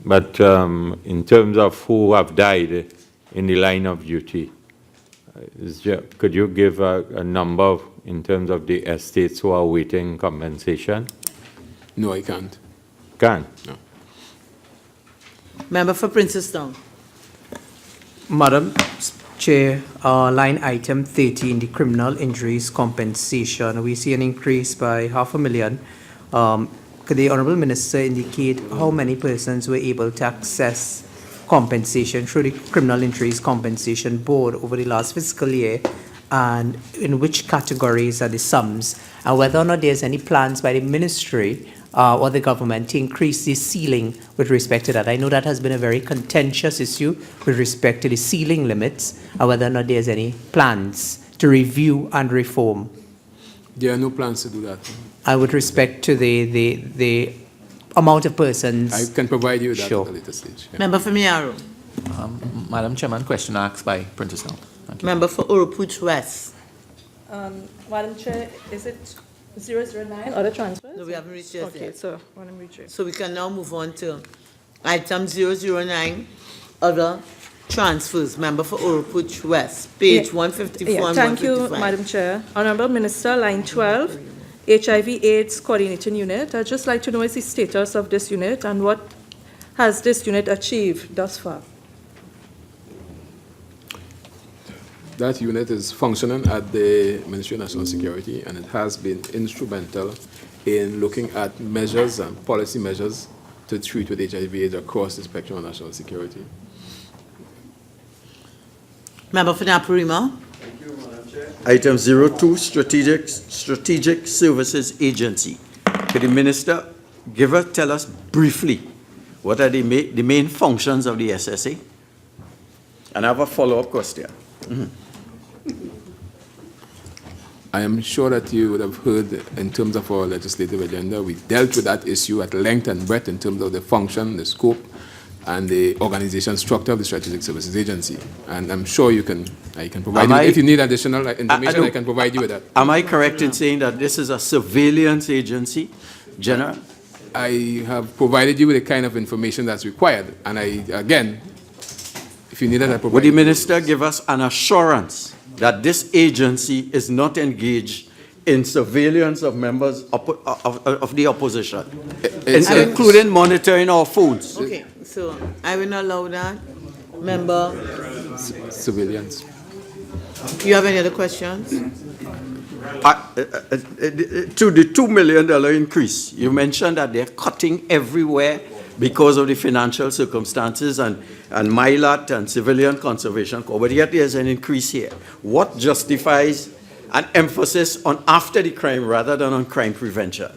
But in terms of who have died in the line of duty, could you give a number in terms of the estates who are awaiting compensation? No, I can't. Can't? No. Member for Princestown. Madam Chair, line item 13, the criminal injuries compensation, we see an increase by $500,000. Could the Honourable Minister indicate how many persons were able to access compensation through the Criminal Injuries Compensation Board over the last fiscal year, and in which categories are the sums, and whether or not there's any plans by the ministry or the government to increase the ceiling with respect to that. I know that has been a very contentious issue with respect to the ceiling limits, and whether or not there's any plans to review and reform. There are no plans to do that. With respect to the amount of persons. I can provide you with that Sure. at a later stage. Yeah. Member for Miaro. Madam Chairman, question asked by Princess Now. Thank you. Member for Urupuch West. Madam Chair, is it 009 other transfers? No, we haven't reached it Okay, yet. so when I'm reaching. So we can now move on to item 009, other transfers. Member for Urupuch West, page 154 and Thank you, 155. Madam Chair. Honorable Minister, line 12, HIV/AIDS Coordinating Unit. I'd just like to know is the status of this unit and what has this unit achieved thus far? That unit is functioning at the Ministry of National Security, and it has been instrumental in looking at measures and policy measures to treat with HIV/AIDS across the spectrum of national security. Member for Napurima. Item 02, Strategic Services Agency. Could the minister tell us briefly what are the main functions of the SSA? And I have a follow-up question. I am sure that you would have heard in terms of our legislative agenda, we dealt with that issue at length and breadth in terms of the function, the scope, and the organization structure of the Strategic Services Agency. And I'm sure I can provide you, if you need additional information, I can provide you with that. Am I correct in saying that this is a surveillance agency, General? I have provided you with the kind of information that's required. And again, if you need it, I provide. Would the minister give us an assurance that this agency is not engaged in surveillance of members of the opposition, including monitoring our phones? Okay, so I will not allow that. Member. Civilians. You have any other questions? To the $2 million increase, you mentioned that they're cutting everywhere because of the financial circumstances and MILAT and Civilian Conservation Corps, but yet there's an increase here. What justifies an emphasis on after the crime rather than on crime prevention?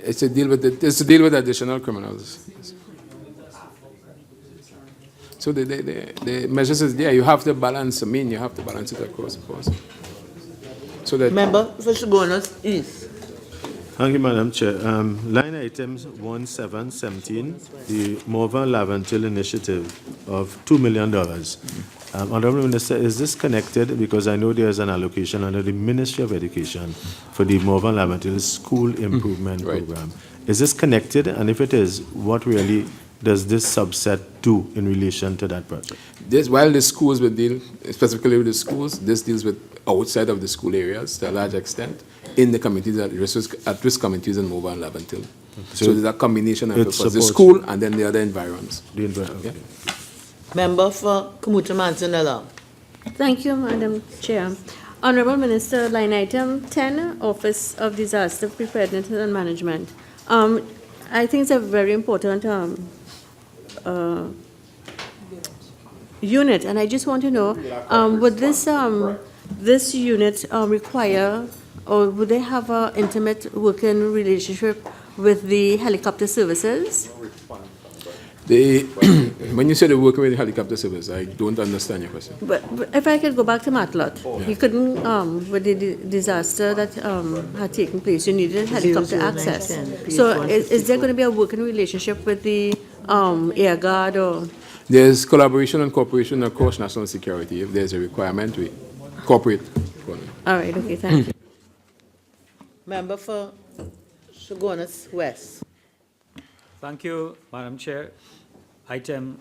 It's to deal with additional criminals. So the measures is there. You have to balance. You have to balance it across the board. So that Member for Shogunas East. Thank you, Madam Chair. Line items 1717, the Morvan Laventil initiative of $2 million. Honorable Minister, is this connected? Because I know there is an allocation under the Ministry of Education for the Morvan Laventil School Improvement Program. Is this connected? And if it is, what really does this subset do in relation to that project? While the schools will deal specifically with the schools, this deals with outside of the school areas to a large extent in the communities at-risk communities in Mova and Laventil. So there's a combination of the school and then the other environs. Okay. Member for Kumuta Manzanella. Thank you, Madam Chair. Honorable Minister, line item 10, Office of Disaster Preparedness and Management. I think it's a very important unit, and I just want to know, would this unit require, or would they have an intimate working relationship with the helicopter services? When you say they're working with the helicopter service, I don't understand your question. But if I could go back to Matlot, he couldn't, with the disaster that had taken place, you needed helicopter access. So is there going to be a working relationship with the Air Guard or? There's collaboration and cooperation across national security. If there's a requirement, we cooperate. All right, okay, thank you. Member for Shogunas West. Thank you, Madam Chair. Item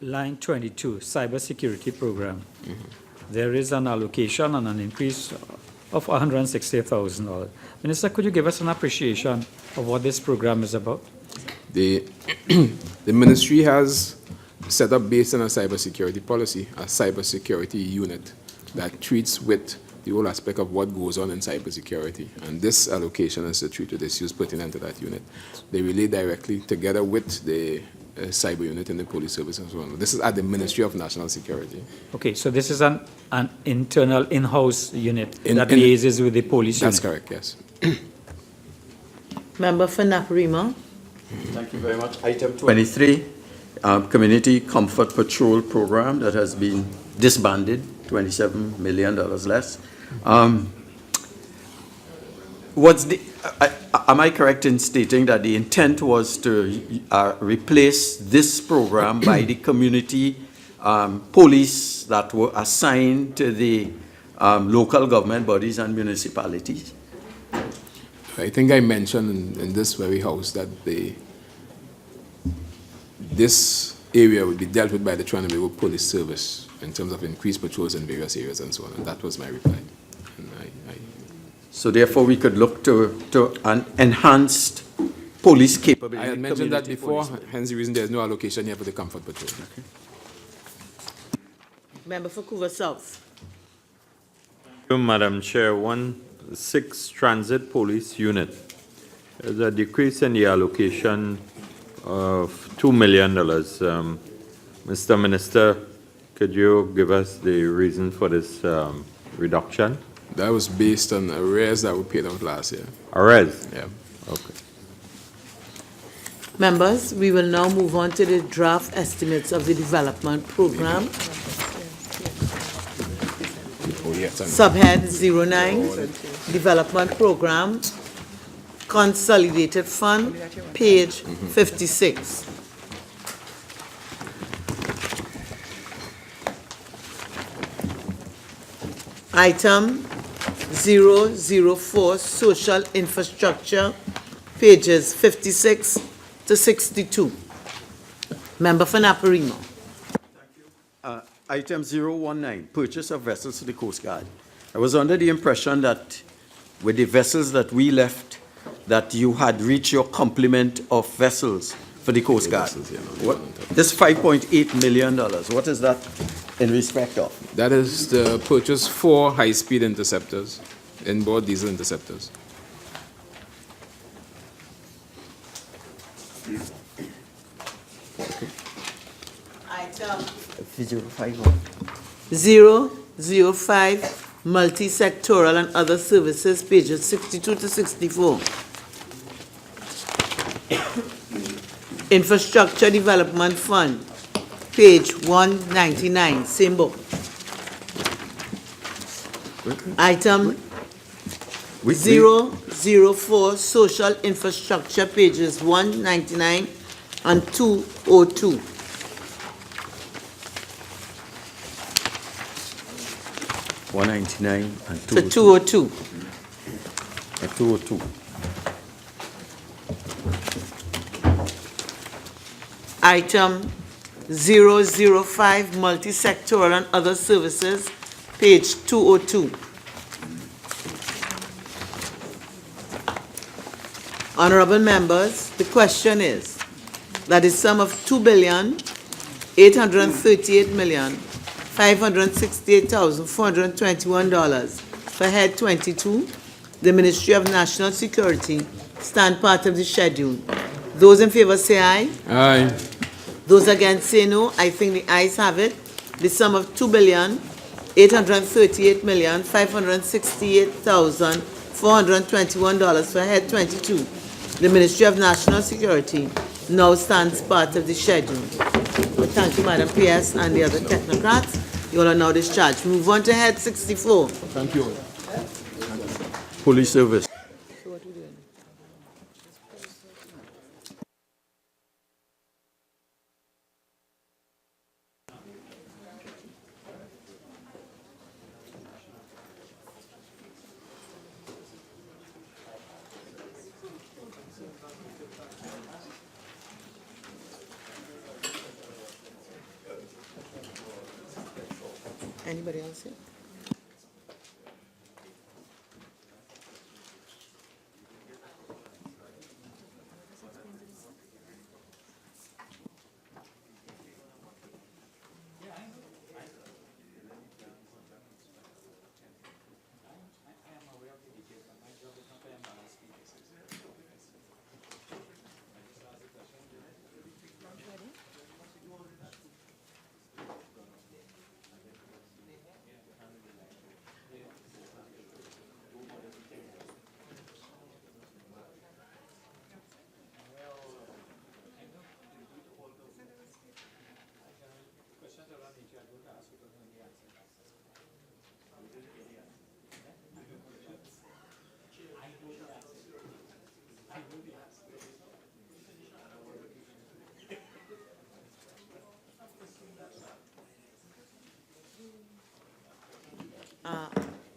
line 22, Cybersecurity Program. There is an allocation and an increase of $160,000. Minister, could you give us an appreciation of what this program is about? The ministry has set up, based on a cybersecurity policy, a cybersecurity unit that treats with the whole aspect of what goes on in cybersecurity. And this allocation is treated issues pertinent to that unit. They relate directly together with the cyber unit in the police service and so on. This is at the Ministry of National Security. Okay, so this is an internal in-house unit that liaises with the police unit. That's correct, yes. Member for Naparima. Thank you very much. Item 23, Community Comfort Patrol Program that has been disbanded, $27 million less. Am I correct in stating that the intent was to replace this program by the community police that were assigned to the local government bodies and municipalities? I think I mentioned in this very house that this area would be dealt with by the Trinidad Police Service in terms of increased patrols in various areas and so on, and that was my reply. And so therefore we could look to an enhanced police capability. I had mentioned that before, hence the reason there's no allocation here for the comfort patrol. Okay. Member for Couva South. Thank you, Madam Chair. 6 Transit Police Unit. There's a decrease in the allocation of $2 million. Mr. Minister, could you give us the reason for this reduction? That was based on arrears that were paid out last year. Arrears? Yeah. Okay. Members, we will now move on to the draft estimates of the development program. Subhead 09, Development Program, Consolidated Fund, page 56. Item 004, Social Infrastructure, pages 56 to 62. Member for Naparima. Item 019, purchase of vessels for the Coast Guard. I was under the impression that with the vessels that we left, that you had reached your complement of vessels for the Coast Guard. This $5.8 million, what is that in respect of? That is the purchase 4 high-speed interceptors, inboard diesel interceptors. Item 005. Multi-sectoral and other services, pages 62 to 64. Infrastructure Development Fund, page 199, same book. Item 004, Social Infrastructure, pages 199 and 202. $199 and To 202. 202. Item 005, Multi-sectoral and other services, page 202. Honorable members, the question is that the sum of $2,838,568,421 for head 22, the Ministry of National Security, stand part of the schedule. Those in favor say aye. Aye. Those against say no. I think the ayes have it. The sum of $2,838,568,421 for head 22, the Ministry of National Security, now stands part of the schedule. Well, thank you, Madam PS and the other technocrats. You all are now discharged. We move on to head 64. Thank you. Police Service. Anybody else here?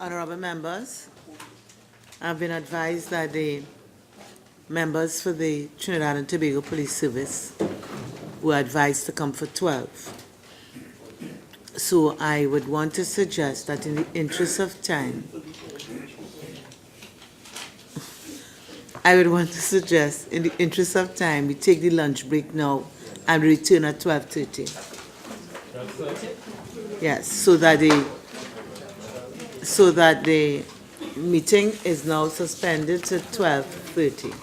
Honorable members, I've been advised that the members for the Trinidad and Tobago Police Service were advised to come for 12. So I would want to suggest that in the interest of time, we take the lunch break now and return at 12:30. Yes, so that the meeting is now suspended to 12:30.